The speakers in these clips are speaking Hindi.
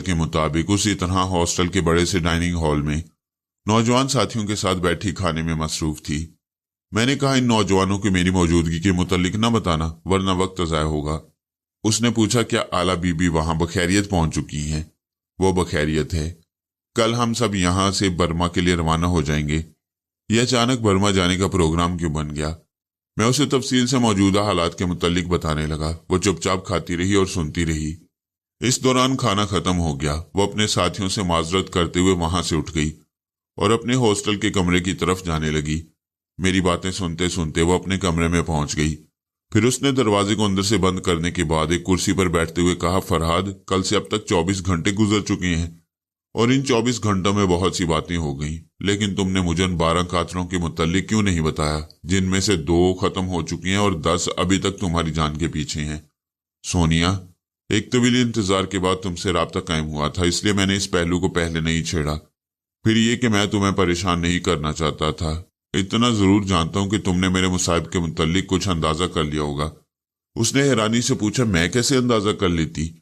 के मुताबिक उसी तरह हॉस्टल के बड़े से डाइनिंग हॉल में नौजवान साथियों के साथ बैठी खाने में मसरूफ थी। मैंने कहा, इन नौजवानों को मेरी मौजूदगी के मुतल्लिक न बताना वरना वक्त ज़ाया होगा। उसने पूछा, क्या आला बीबी वहां बखैरियत पहुंच चुकी हैं? वो बखैरियत है। कल हम सब यहां से बर्मा के लिए रवाना हो जाएंगे। यह अचानक बर्मा जाने का प्रोग्राम क्यों बन गया? मैं उसे तफसील से मौजूदा हालात के मुतल्लिक बताने लगा। वो चुपचाप खाती रही और सुनती रही। इस दौरान खाना खत्म हो गया। वो अपने साथियों से माजरत करते हुए वहां से उठ गई और अपने हॉस्टल के कमरे की तरफ जाने लगी। मेरी बातें सुनते सुनते वो अपने कमरे में पहुंच गई। फिर उसने दरवाजे को अंदर से बंद करने के बाद एक कुर्सी पर बैठते हुए कहा, फरहाद, कल से अब तक 24 घंटे गुजर चुके हैं और इन 24 घंटों में बहुत सी बातें हो गई, लेकिन तुमने मुझे उन 12 कातलों के मुतल्लिक क्यों नहीं बताया, जिनमें से 2 खत्म हो चुकी हैं और 10 अभी तक तुम्हारी जान के पीछे हैं। सोनिया, एक तवील इंतजार के बाद तुमसे राब्ता कायम हुआ था, इसलिए मैंने इस पहलू को पहले नहीं छेड़ा। फिर ये कि मैं तुम्हें परेशान नहीं करना चाहता था। इतना जरूर जानता हूं कि तुमने मेरे मुसाहिब के मुतल्लिक कुछ अंदाजा कर लिया होगा। उसने हैरानी से पूछा, मैं कैसे अंदाजा कर लेती?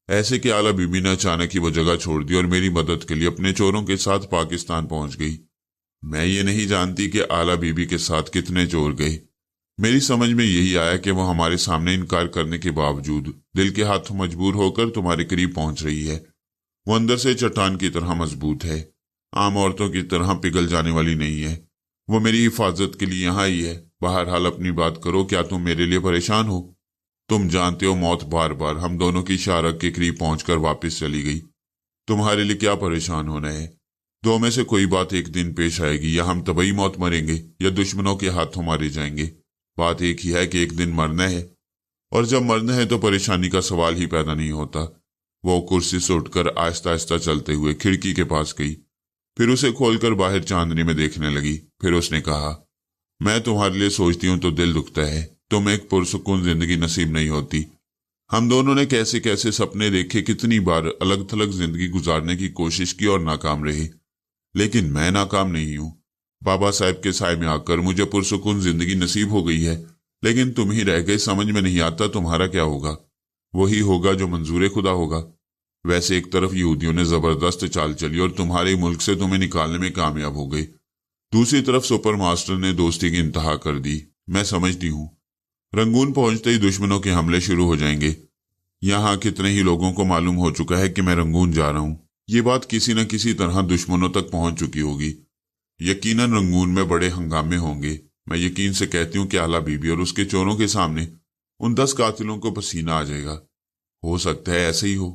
ऐसे कि आला बीबी ने अचानक ही वो जगह छोड़ दी और मेरी मदद के लिए अपने चोरों के साथ पाकिस्तान पहुंच गई। मैं ये नहीं जानती कि आला बीबी के साथ कितने चोर गए। मेरी समझ में यही आया कि वो हमारे सामने इनकार करने के बावजूद दिल के हाथों मजबूर होकर तुम्हारे करीब पहुंच रही है। वो अंदर से चट्टान की तरह मजबूत है, आम औरतों की तरह पिघल जाने वाली नहीं है। वो मेरी हिफाजत के लिए यहाँ ही है। बहरहाल अपनी बात करो, क्या तुम मेरे लिए परेशान हो? तुम जानते हो मौत बार बार हम दोनों की शारक के करीब पहुंचकर वापस चली गई। तुम्हारे लिए क्या परेशान होना है? 2 में से कोई बात एक दिन पेश आएगी, या हम तबई मौत मरेंगे या दुश्मनों के हाथों मारे जाएंगे। बात एक ही है कि एक दिन मरना है, और जब मरना है तो परेशानी का सवाल ही पैदा नहीं होता। वो कुर्सी से उठकर आहिस्ता आहिस्ता चलते हुए खिड़की के पास गई, फिर उसे खोलकर बाहर चांदनी में देखने लगी। फिर उसने कहा, मैं तुम्हारे लिए सोचती हूं तो दिल दुखता है। तुम एक पुरसुकून जिंदगी नसीब नहीं होती। हम दोनों ने कैसे कैसे सपने देखे, कितनी बार अलग थलग जिंदगी गुजारने की कोशिश की और नाकाम रहे, लेकिन मैं नाकाम नहीं हूं। बाबा साहब के साय में आकर मुझे पुरसुकून जिंदगी नसीब हो गई है, लेकिन तुम ही रह गए। समझ में नहीं आता तुम्हारा क्या होगा। वही होगा जो मंजूर खुदा होगा। वैसे एक तरफ यहूदियों ने जबरदस्त चाल चली और तुम्हारे मुल्क से तुम्हें निकालने में कामयाब हो गए, दूसरी तरफ सुपर मास्टर ने दोस्ती की इंतहा कर दी। मैं समझती हूं रंगून पहुंचते ही दुश्मनों के हमले शुरू हो जाएंगे। यहां कितने ही लोगों को मालूम हो चुका है कि मैं रंगून जा रहा हूं। ये बात किसी न किसी तरह दुश्मनों तक पहुंच चुकी होगी। यकीनन रंगून में बड़े हंगामे होंगे। मैं यकीन से कहती हूं कि आला बीबी और उसके चोरों के सामने उन 10 कातिलों को पसीना आ जाएगा। हो सकता है ऐसे ही हो,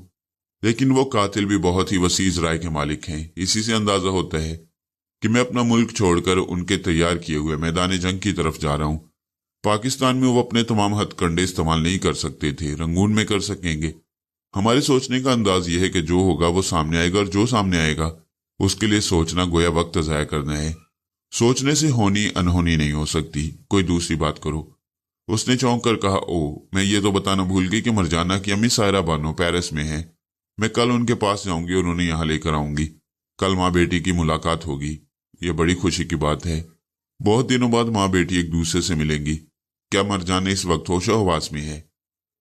लेकिन वो कातिल भी बहुत ही वसीज राय के मालिक हैं। इसी से अंदाजा होता है कि मैं अपना मुल्क छोड़कर उनके तैयार किए हुए मैदान जंग की तरफ जा रहा हूं। पाकिस्तान में वो अपने तमाम हथकंडे इस्तेमाल नहीं कर सकते थे, रंगून में कर सकेंगे। हमारे सोचने का अंदाज यह है कि जो होगा वो सामने आएगा, और जो सामने आएगा उसके लिए सोचना गोया वक्त ज़ाया करना है। सोचने से होनी अनहोनी नहीं हो सकती। कोई दूसरी बात करो। उसने चौंक कर कहा, ओ, मैं ये तो बताना भूल गई कि मरजाना की अम्मी सायरा बानो पेरिस में है। मैं कल उनके पास जाऊंगी और उन्हें यहाँ लेकर आऊंगी। कल माँ बेटी की मुलाकात होगी। ये बड़ी खुशी की बात है। बहुत दिनों बाद माँ बेटी एक दूसरे से मिलेंगी। क्या मरजाना इस वक्त होशो हवास में है?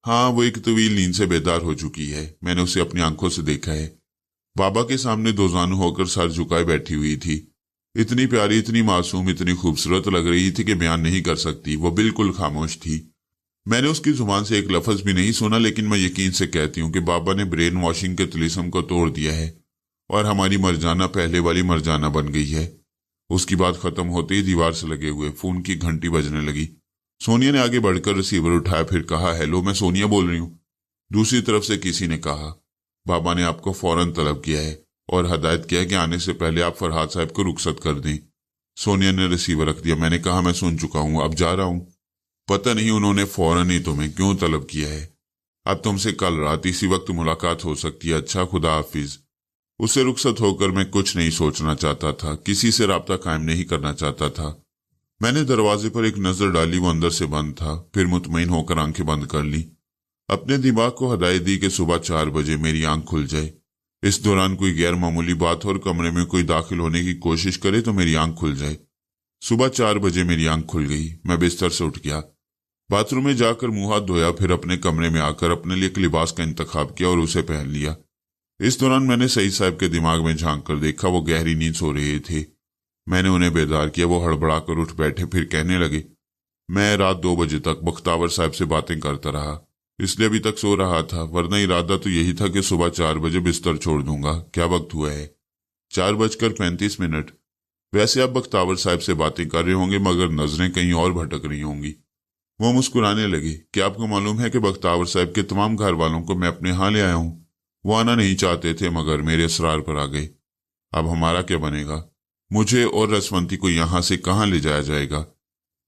हाँ, वो एक तवील नींद से बेदार हो चुकी है। मैंने उसे अपनी आंखों से देखा है। बाबा के सामने दोजानू होकर सर झुकाए बैठी हुई थी। इतनी प्यारी, इतनी मासूम, इतनी खूबसूरत लग रही थी कि बयान नहीं कर सकती। वो बिल्कुल खामोश थी। मैंने उसकी जुबान से एक लफ्ज भी नहीं सुना, लेकिन मैं यकीन से कहती हूँ कि बाबा ने ब्रेन वॉशिंग के तिलिस्म को तोड़ दिया है और हमारी मरजाना पहले वाली मरजाना बन गई है। उसकी बात खत्म होते ही दीवार से लगे हुए फोन की घंटी बजने लगी। सोनिया ने आगे बढ़कर रिसीवर उठाया, फिर कहा, हेलो, मैं सोनिया बोल रही हूँ। दूसरी तरफ से किसी ने कहा, बाबा ने आपको फौरन तलब किया है और हदायत किया कि आने से पहले आप फरहाद साहब को रुखसत कर दें। सोनिया ने रिसीवर रख दिया। मैंने कहा, मैं सुन चुका हूं, अब जा रहा हूं। पता नहीं उन्होंने फौरन ही तुम्हें क्यों तलब किया है। अब तुमसे कल रात इसी वक्त मुलाकात हो सकती है। अच्छा, खुदा हाफिज। उससे रुखसत होकर मैं कुछ नहीं सोचना चाहता था, किसी से राब्ता कायम नहीं करना चाहता था। मैंने दरवाजे पर एक नजर डाली, वो अंदर से बंद था। फिर मुतमईन होकर आंखें बंद कर ली। अपने दिमाग को हदायत दी कि सुबह 4 बजे मेरी आंख खुल जाए। इस दौरान कोई गैर मामूली बात हो और कमरे में कोई दाखिल होने की कोशिश करे तो मेरी आंख खुल जाए। सुबह 4 बजे मेरी आंख खुल गई। मैं बिस्तर से उठ गया, बाथरूम में जाकर मुंह हाथ धोया, फिर अपने कमरे में आकर अपने लिए एक लिबास का इंतखाब किया और उसे पहन लिया। इस दौरान मैंने सईद साहब के दिमाग में झांक कर देखा, वो गहरी नींद सो रहे थे। मैंने उन्हें बेदार किया। वो हड़बड़ा कर उठ बैठे, फिर कहने लगे, मैं रात 2 बजे तक बख्तावर साहब से बातें करता रहा, इसलिए अभी तक सो रहा था, वरना इरादा तो यही था कि सुबह 4 बजे बिस्तर छोड़ दूंगा। क्या वक्त हुआ है? 4:35। वैसे आप बख्तावर साहब से बातें कर रहे होंगे, मगर नजरें कहीं और भटक रही होंगी। वो मुस्कुराने लगे। क्या आपको मालूम है कि बख्तावर साहब के तमाम घर वालों को मैं अपने यहाँ ले आया हूँ? वो आना नहीं चाहते थे, मगर मेरे इसरार पर आ गए। अब हमारा क्या बनेगा? मुझे और रसवंती को यहाँ से कहाँ ले जाया जाएगा?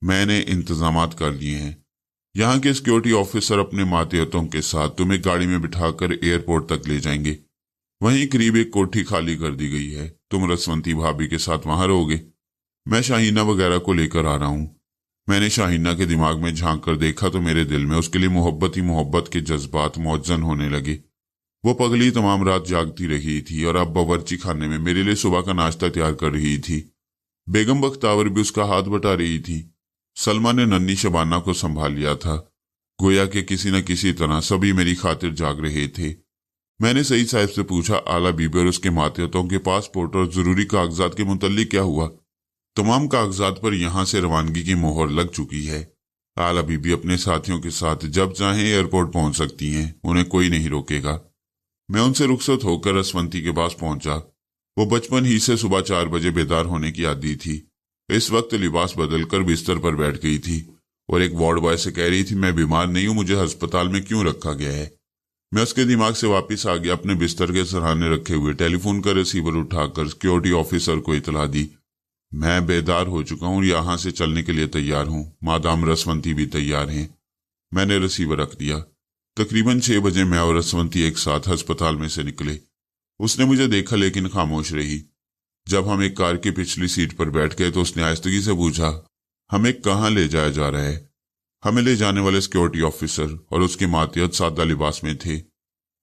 मैंने इंतजामात कर लिए हैं। यहाँ के सिक्योरिटी ऑफिसर अपने मातहतों के साथ तुम्हें गाड़ी में बिठाकर एयरपोर्ट तक ले जाएंगे। वहीं करीब एक कोठी खाली कर दी गई है, तुम रसवंती भाभी के साथ वहां रहोगे। मैं शाहीना वगैरह को लेकर आ रहा हूं। मैंने शाहीना के दिमाग में झांक कर देखा तो मेरे दिल में उसके लिए मोहब्बत ही मोहब्बत के जज्बात मौजन होने लगे। वो पगली तमाम रात जागती रही थी और अब बावर्ची खाने में मेरे लिए सुबह का नाश्ता तैयार कर रही थी। बेगम बख्तावर भी उसका हाथ बटा रही थी। सलमा ने नन्ही शबाना को संभाल लिया था। गोया के किसी न किसी तरह सभी मेरी खातिर जाग रहे थे। मैंने सईद साहब से पूछा, आला बीबी और उसके मातहतों के पासपोर्ट और जरूरी कागजात के मुतल्लिक क्या हुआ? तमाम कागजात पर यहां से रवानगी की मोहर लग चुकी है। आला बीबी अपने साथियों के साथ जब चाहें एयरपोर्ट पहुंच सकती हैं, उन्हें कोई नहीं रोकेगा। मैं उनसे रुखसत होकर रसवंती के पास पहुंचा। वो बचपन ही से सुबह 4 बजे बेदार होने की आदी थी। इस वक्त लिबास बदलकर बिस्तर पर बैठ गई थी और एक वार्ड बॉय से कह रही थी, मैं बीमार नहीं हूं, मुझे अस्पताल में क्यों रखा गया है? मैं उसके दिमाग से वापस आ गया। अपने बिस्तर के सराहने रखे हुए टेलीफोन का रिसीवर उठाकर सिक्योरिटी ऑफिसर को इतला दी, मैं बेदार हो चुका हूं, यहां से चलने के लिए तैयार हूं, मादाम रसवंती भी तैयार हैं। मैंने रिसीवर रख दिया। तकरीबन 6 बजे मैं और रसवंती एक साथ अस्पताल में से निकले। उसने मुझे देखा लेकिन खामोश रही। जब हम एक कार की पिछली सीट पर बैठ गए तो उसने आहिस्तगी से पूछा, हमें कहाँ ले जाया जा रहा है? हमें ले जाने वाले सिक्योरिटी ऑफिसर और उसके मातहत सादा लिबास में थे।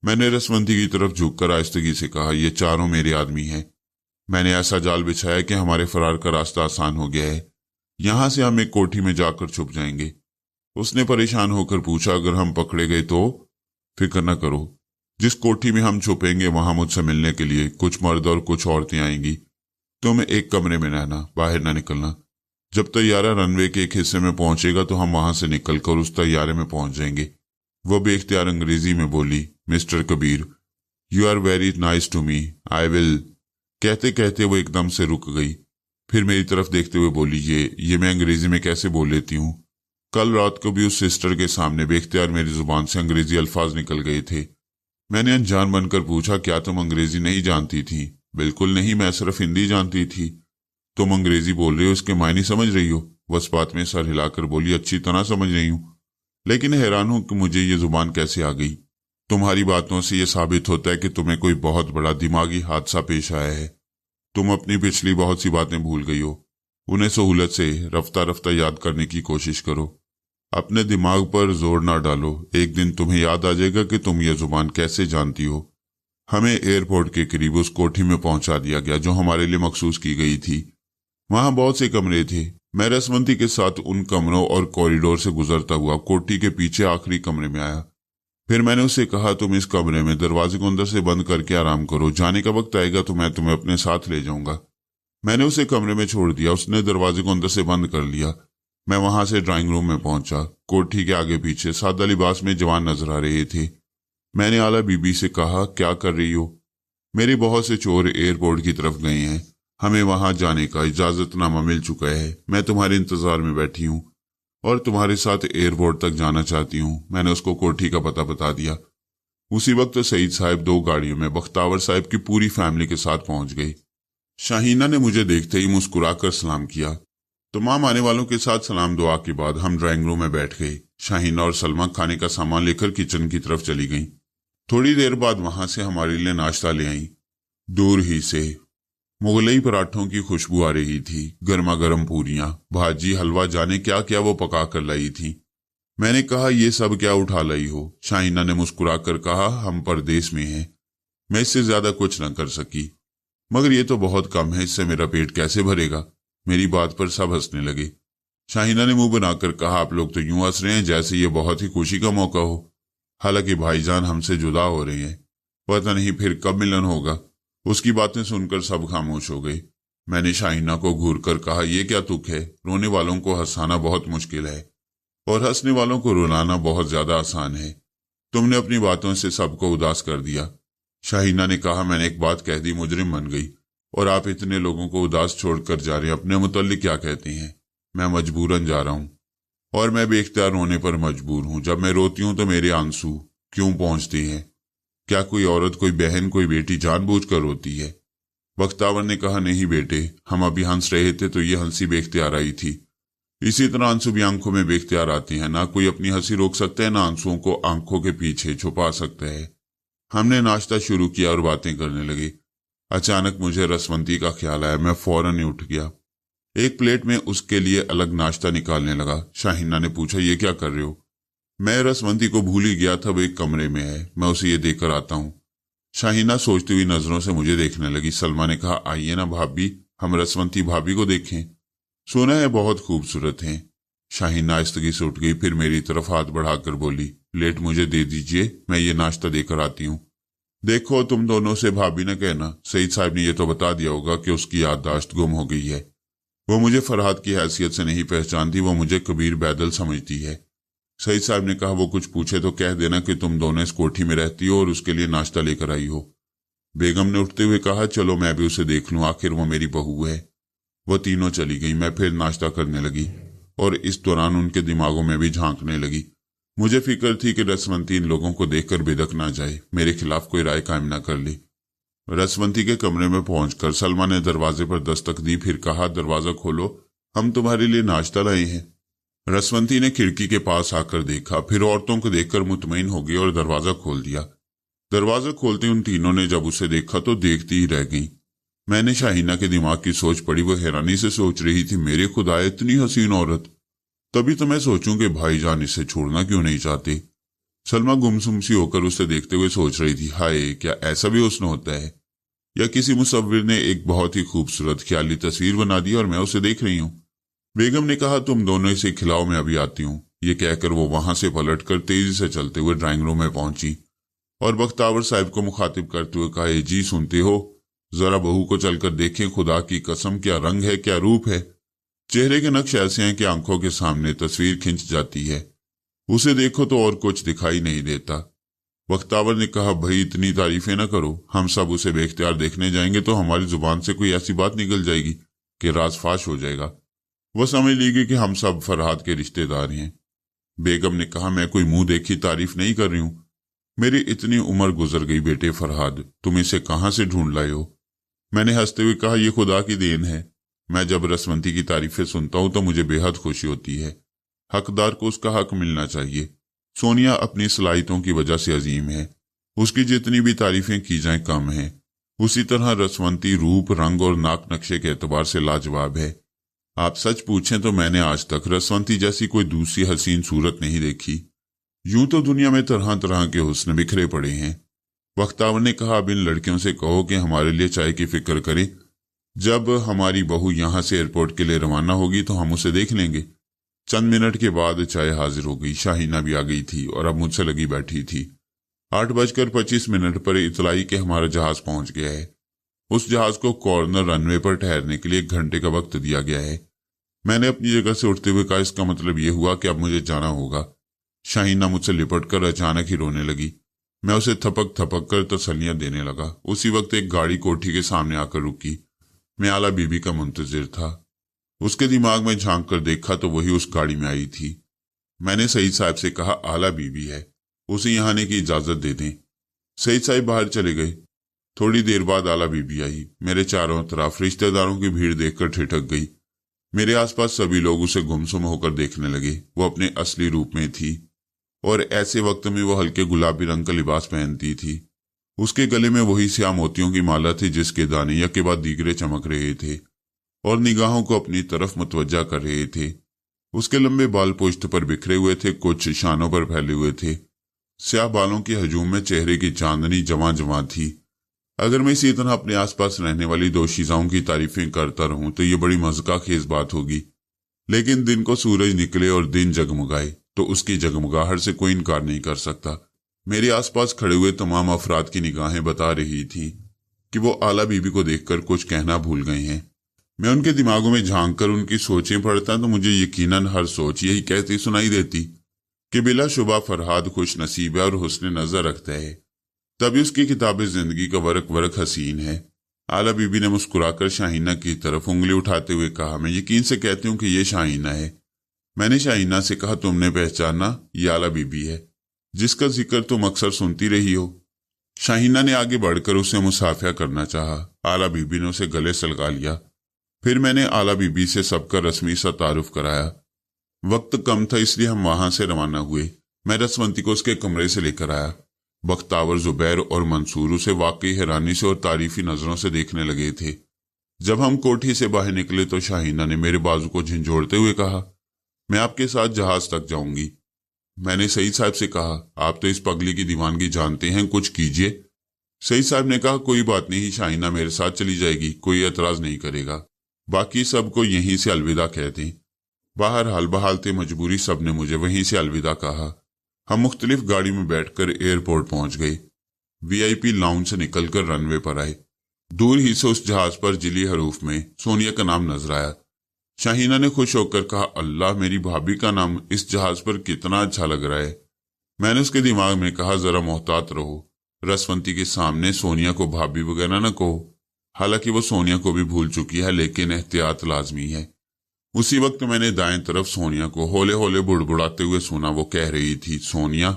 मैंने रसवंती की तरफ झुककर आहिस्तगी से कहा, ये चारों मेरे आदमी हैं। मैंने ऐसा जाल बिछाया कि हमारे फरार का रास्ता आसान हो गया है। यहां से हम एक कोठी में जाकर छुप जाएंगे। उसने परेशान होकर पूछा, अगर हम पकड़े गए तो? फिक्र न करो, जिस कोठी में हम छुपेंगे वहां मुझसे मिलने के लिए कुछ मर्द और कुछ औरतें आएंगी। तुम एक कमरे में रहना, बाहर न निकलना। जब तैयारा रनवे के एक हिस्से में पहुंचेगा तो हम वहां से निकलकर उस तैयारे में पहुंच जाएंगे। वो बेख्तियार अंग्रेजी में बोली, mister Kabir, you are very nice to me, I will. कहते कहते वो एकदम से रुक गई। फिर मेरी तरफ देखते हुए बोली, ये मैं अंग्रेजी में कैसे बोल लेती हूँ? कल रात को भी उस सिस्टर के सामने बेख्तियार मेरी जुबान से अंग्रेजी अल्फाज निकल गए थे। मैंने अनजान बनकर पूछा, क्या तुम अंग्रेजी नहीं जानती थी? बिल्कुल नहीं, मैं सिर्फ हिंदी जानती थी। तुम अंग्रेजी बोल रहे हो, इसके मायने समझ रही हो? बस बात में सर हिलाकर बोली, अच्छी तरह समझ रही हूँ, लेकिन हैरान हूं कि मुझे ये जुबान कैसे आ गई। तुम्हारी बातों से ये साबित होता है कि तुम्हें कोई बहुत बड़ा दिमागी हादसा पेश आया है। तुम अपनी पिछली बहुत सी बातें भूल गई हो। उन्हें सहूलत से रफ्ता रफ्ता याद करने की कोशिश करो। अपने दिमाग पर जोर ना डालो, एक दिन तुम्हें याद आ जाएगा कि तुम ये जुबान कैसे जानती हो। हमें एयरपोर्ट के करीब उस कोठी में पहुंचा दिया गया जो हमारे लिए मखसूस की गई थी। वहां बहुत से कमरे थे। मैं रसवंती के साथ उन कमरों और कॉरिडोर से गुजरता हुआ कोठी के पीछे आखिरी कमरे में आया। फिर मैंने उससे कहा, तुम इस कमरे में दरवाजे को अंदर से बंद करके आराम करो, जाने का वक्त आएगा तो मैं तुम्हें अपने साथ ले जाऊंगा। मैंने उसे कमरे में छोड़ दिया। उसने दरवाजे को अंदर से बंद कर लिया। मैं वहां से ड्राइंग रूम में पहुंचा। कोठी के आगे पीछे सादा लिबास में जवान नजर आ रहे थे। मैंने आला बीबी से कहा, क्या कर रही हो? मेरे बहुत से चोर एयरपोर्ट की तरफ गए हैं, हमें वहां जाने का इजाजतनामा मिल चुका है। मैं तुम्हारे इंतजार में बैठी हूं और तुम्हारे साथ एयरपोर्ट तक जाना चाहती हूं। मैंने उसको कोठी का पता बता दिया। उसी वक्त सईद साहब 2 गाड़ियों में बख्तावर साहब की पूरी फैमिली के साथ पहुंच गई। शाहीना ने मुझे देखते ही मुस्कुराकर सलाम किया। तमाम आने वालों के साथ सलाम दुआ के बाद हम ड्राइंग रूम में बैठ गए। शाहीना और सलमा खाने का सामान लेकर किचन की तरफ चली गईं। थोड़ी देर बाद वहां से हमारे लिए नाश्ता ले आईं। दूर ही से मुगलई पराठों की खुशबू आ रही थी। गर्मा गर्म पूरियां, भाजी, हलवा, जाने क्या क्या वो पका कर लाई थी। मैंने कहा, ये सब क्या उठा लाई हो? शाहीना ने मुस्कुराकर कहा, हम परदेश में हैं। मैं इससे ज्यादा कुछ न कर सकी। मगर ये तो बहुत कम है, इससे मेरा पेट कैसे भरेगा? मेरी बात पर सब हंसने लगे। शाहीना ने मुंह बनाकर कहा, आप लोग तो यूं हंस रहे हैं जैसे ये बहुत ही खुशी का मौका हो। हालांकि भाईजान हमसे जुदा हो रहे हैं। पता नहीं फिर कब मिलन होगा। उसकी बातें सुनकर सब खामोश हो गए। मैंने शाहिना को घूर कर कहा, यह क्या तुक है? रोने वालों को हंसाना बहुत मुश्किल है और हंसने वालों को रुलाना बहुत ज्यादा आसान है। तुमने अपनी बातों से सबको उदास कर दिया। शाहिना ने कहा, मैंने एक बात कह दी, मुजरिम बन गई, और आप इतने लोगों को उदास छोड़कर जा रहे हैं। अपने मुतल्लिक क्या कहते हैं? मैं मजबूरन जा रहा हूं और मैं बेख्तियार रोने पर मजबूर हूं। जब मैं रोती हूं तो मेरे आंसू क्यों पहुंचते हैं? क्या कोई औरत, कोई बहन, कोई बेटी जानबूझकर रोती है? बख्तावर ने कहा, नहीं बेटे, हम अभी हंस रहे थे तो ये हंसी बेख्तियार आई थी। इसी तरह आंसू भी आंखों में बेख्तियार आते हैं। ना कोई अपनी हंसी रोक सकता है, ना आंसुओं को आंखों के पीछे छुपा सकता है। हमने नाश्ता शुरू किया और बातें करने लगे। अचानक मुझे रसवंती का ख्याल आया। मैं फौरन ही उठ गया। एक प्लेट में उसके लिए अलग नाश्ता निकालने लगा। शाहिना ने पूछा, ये क्या कर रहे हो? मैं रसवंती को भूल ही गया था, वो एक कमरे में है, मैं उसे ये देकर आता हूं। शाहिना सोचती हुई नजरों से मुझे देखने लगी। सलमा ने कहा, आइए ना भाभी, हम रसवंती भाभी को देखें। सुना है बहुत खूबसूरत हैं। शाहिना आहिस्तगी से उठ गई, फिर मेरी तरफ हाथ बढ़ाकर बोली, प्लेट मुझे दे दीजिए, मैं ये नाश्ता देकर आती हूँ। देखो, तुम दोनों से भाभी न कहना। सईद साहब ने यह तो बता दिया होगा कि उसकी याददाश्त गुम हो गई है। वो मुझे फरहाद की हैसियत से नहीं पहचानती, वो मुझे कबीर बैदल समझती है। सईद साहब ने कहा, वो कुछ पूछे तो कह देना कि तुम दोनों इस कोठी में रहती हो और उसके लिए नाश्ता लेकर आई हो। बेगम ने उठते हुए कहा, चलो मैं भी उसे देख लूं, आखिर वो मेरी बहू है। वो तीनों चली गई। मैं फिर नाश्ता करने लगी और इस दौरान उनके दिमागों में भी झांकने लगी। मुझे फिक्र थी कि रसवंती इन लोगों को देखकर बेदक ना जाए, मेरे खिलाफ कोई राय कायम ना कर ली। रसवंती के कमरे में पहुंचकर सलमा ने दरवाजे पर दस्तक दी, फिर कहा, दरवाजा खोलो, हम तुम्हारे लिए नाश्ता लाए हैं। रसवंती ने खिड़की के पास आकर देखा, फिर औरतों को देखकर मुतमईन हो गई और दरवाजा खोल दिया। दरवाजा खोलते उन तीनों ने जब उसे देखा तो देखती ही रह गई। मैंने शाहिना के दिमाग की सोच पड़ी। वो हैरानी से सोच रही थी, मेरे खुदा, इतनी हसीन औरत। तभी तो मैं सोचूं कि भाईजान इसे छोड़ना क्यों नहीं चाहते। सलमा गुमसुम सी होकर उसे देखते हुए सोच रही थी, हाय, क्या ऐसा भी हुस्न होता है? या किसी मुसव्विर ने एक बहुत ही खूबसूरत ख्याली तस्वीर बना दी और मैं उसे देख रही हूं। बेगम ने कहा, तुम दोनों इसे खिलाओ, मैं अभी आती हूं। ये कहकर वो वहां से पलटकर तेजी से चलते हुए ड्राइंग रूम में पहुंची और बख्तावर साहब को मुखातिब करते हुए कहा, जी सुनते हो, जरा बहू को चलकर देखें, खुदा की कसम, क्या रंग है, क्या रूप है। चेहरे के नक्श ऐसे हैं कि आंखों के सामने तस्वीर खिंच जाती है। उसे देखो तो और कुछ दिखाई नहीं देता। बख्तावर ने कहा, भाई इतनी तारीफें न करो, हम सब उसे बेख्तियार देखने जाएंगे तो हमारी जुबान से कोई ऐसी बात निकल जाएगी कि राज फाश हो जाएगा। वह समझ लीजिए कि हम सब फरहाद के रिश्तेदार हैं। बेगम ने कहा, मैं कोई मुंह देखी तारीफ नहीं कर रही हूं। मेरी इतनी उम्र गुजर गई बेटे फरहाद, तुम इसे कहां से ढूंढ लाए हो? मैंने हंसते हुए कहा, यह खुदा की देन है। मैं जब रसवंती की तारीफें सुनता हूं तो मुझे बेहद खुशी होती है। हकदार को उसका हक मिलना चाहिए। सोनिया अपनी सलाहियतों की वजह से अजीम है, उसकी जितनी भी तारीफें की जाएं कम है। उसी तरह रसवंती रूप, रंग और नाक नक्शे के एतबार से लाजवाब है। आप सच पूछें तो मैंने आज तक रसवंती जैसी कोई दूसरी हसीन सूरत नहीं देखी। यूं तो दुनिया में तरह तरह के हुस्न बिखरे पड़े हैं। बख्तावर ने कहा, अब इन लड़कियों से कहो कि हमारे लिए चाय की फिक्र करें। जब हमारी बहू यहां से एयरपोर्ट के लिए रवाना होगी तो हम उसे देख लेंगे। चंद मिनट के बाद चाय हाजिर हो गई। शाहिना भी आ गई थी और अब मुझसे लगी बैठी थी। 8:25 पर इतलाई के हमारा जहाज पहुंच गया है। उस जहाज को कॉर्नर रनवे पर ठहरने के लिए 1 घंटे का वक्त दिया गया है। मैंने अपनी जगह से उठते हुए कहा, इसका मतलब यह हुआ कि अब मुझे जाना होगा। शाहिना मुझसे लिपटकर अचानक ही रोने लगी। मैं उसे थपक थपक कर तसल्लियां देने लगा। उसी वक्त एक गाड़ी कोठी के सामने आकर रुकी। मैं आला बीबी का मुंतजिर था। उसके दिमाग में झांक कर देखा तो वही उस गाड़ी में आई थी। मैंने सईद साहब से कहा, आला बीबी है, उसे यहाँ आने की इजाजत दे दें। सईद साहब बाहर चले गए। थोड़ी देर बाद आला बीबी आई। मेरे चारों तरफ रिश्तेदारों की भीड़ देखकर ठिठक गई। मेरे आसपास सभी लोग उसे गुमसुम होकर देखने लगे। वो अपने असली रूप में थी और ऐसे वक्त में वो हल्के गुलाबी रंग का लिबास पहनती थी। उसके गले में वही स्याह मोतियों की माला थी जिसके दाने यके बाद दीगरे चमक रहे थे और निगाहों को अपनी तरफ मुतवज्जा कर रहे थे। उसके लंबे बाल पुश्त पर बिखरे हुए थे, कुछ शानों पर फैले हुए थे। स्याह बालों के हजूम में चेहरे की चांदनी जवां जवां थी। अगर मैं इसी तरह अपने आसपास रहने वाली दोशीज़ाओं की तारीफें करता रहूं तो ये बड़ी मज़का खेज बात होगी। लेकिन दिन को सूरज निकले और दिन जगमगाए तो उसकी जगमगाहट से कोई इनकार नहीं कर सकता। मेरे आसपास खड़े हुए तमाम अफराद की निगाहें बता रही थी कि वो आला बीबी को देखकर कुछ कहना भूल गए हैं। मैं उनके दिमागों में झांक कर उनकी सोचें पढ़ता तो मुझे यकीनन हर सोच यही कहती सुनाई देती कि बिलाशुबा फरहाद खुश नसीब है और हुस्न नजर रखता है, तभी उसकी किताब जिंदगी का वरक वरक हसीन है। आला बीबी ने मुस्कुराकर शाहीना की तरफ उंगली उठाते हुए कहा, मैं यकीन से कहती हूँ कि ये शाहीना है। मैंने शाहीना से कहा, तुमने पहचाना, ये आला बीबी है जिसका जिक्र तुम अक्सर सुनती रही हो। शाहीना ने आगे बढ़कर उसे मुसाफिया करना चाहा। आला बीबी ने उसे गले सलगा लिया। फिर मैंने आला बीबी से सबका रस्मी सा तारुफ कराया। वक्त कम था इसलिए हम वहां से रवाना हुए। मैं रसवंती को उसके कमरे से लेकर आया। बख्तावर, जुबैर और मंसूर उसे वाकई हैरानी से और तारीफी नजरों से देखने लगे थे। जब हम कोठी से बाहर निकले तो शाहीना ने मेरे बाजू को झंझोड़ते हुए कहा, मैं आपके साथ जहाज तक जाऊंगी। मैंने सईद साहब से कहा, आप तो इस पगली की दीवानगी जानते हैं, कुछ कीजिए। सईद साहब ने कहा, कोई बात नहीं, शाहीना मेरे साथ चली जाएगी, कोई एतराज नहीं करेगा। बाकी सबको यहीं से अलविदा कह दें। बाहर हाल बहालते मजबूरी सब ने मुझे वहीं से अलविदा कहा। हम मुख्तलिफ गाड़ी में बैठकर एयरपोर्ट पहुंच गए। वीआईपी लाउंज से निकलकर रनवे पर आए। दूर ही से उस जहाज पर जिली हरूफ में सोनिया का नाम नजर आया। शाहीना ने खुश होकर कहा, अल्लाह, मेरी भाभी का नाम इस जहाज पर कितना अच्छा लग रहा है। मैंने उसके दिमाग में कहा, जरा मोहतात रहो, रसवंती के सामने सोनिया को भाभी वगैरह न कहो। हालांकि वो सोनिया को भी भूल चुकी है, लेकिन एहतियात लाजमी है। उसी वक्त मैंने दाएं तरफ सोनिया को होले होले बुड़बुड़ाते हुए सुना। वो कह रही थी, सोनिया।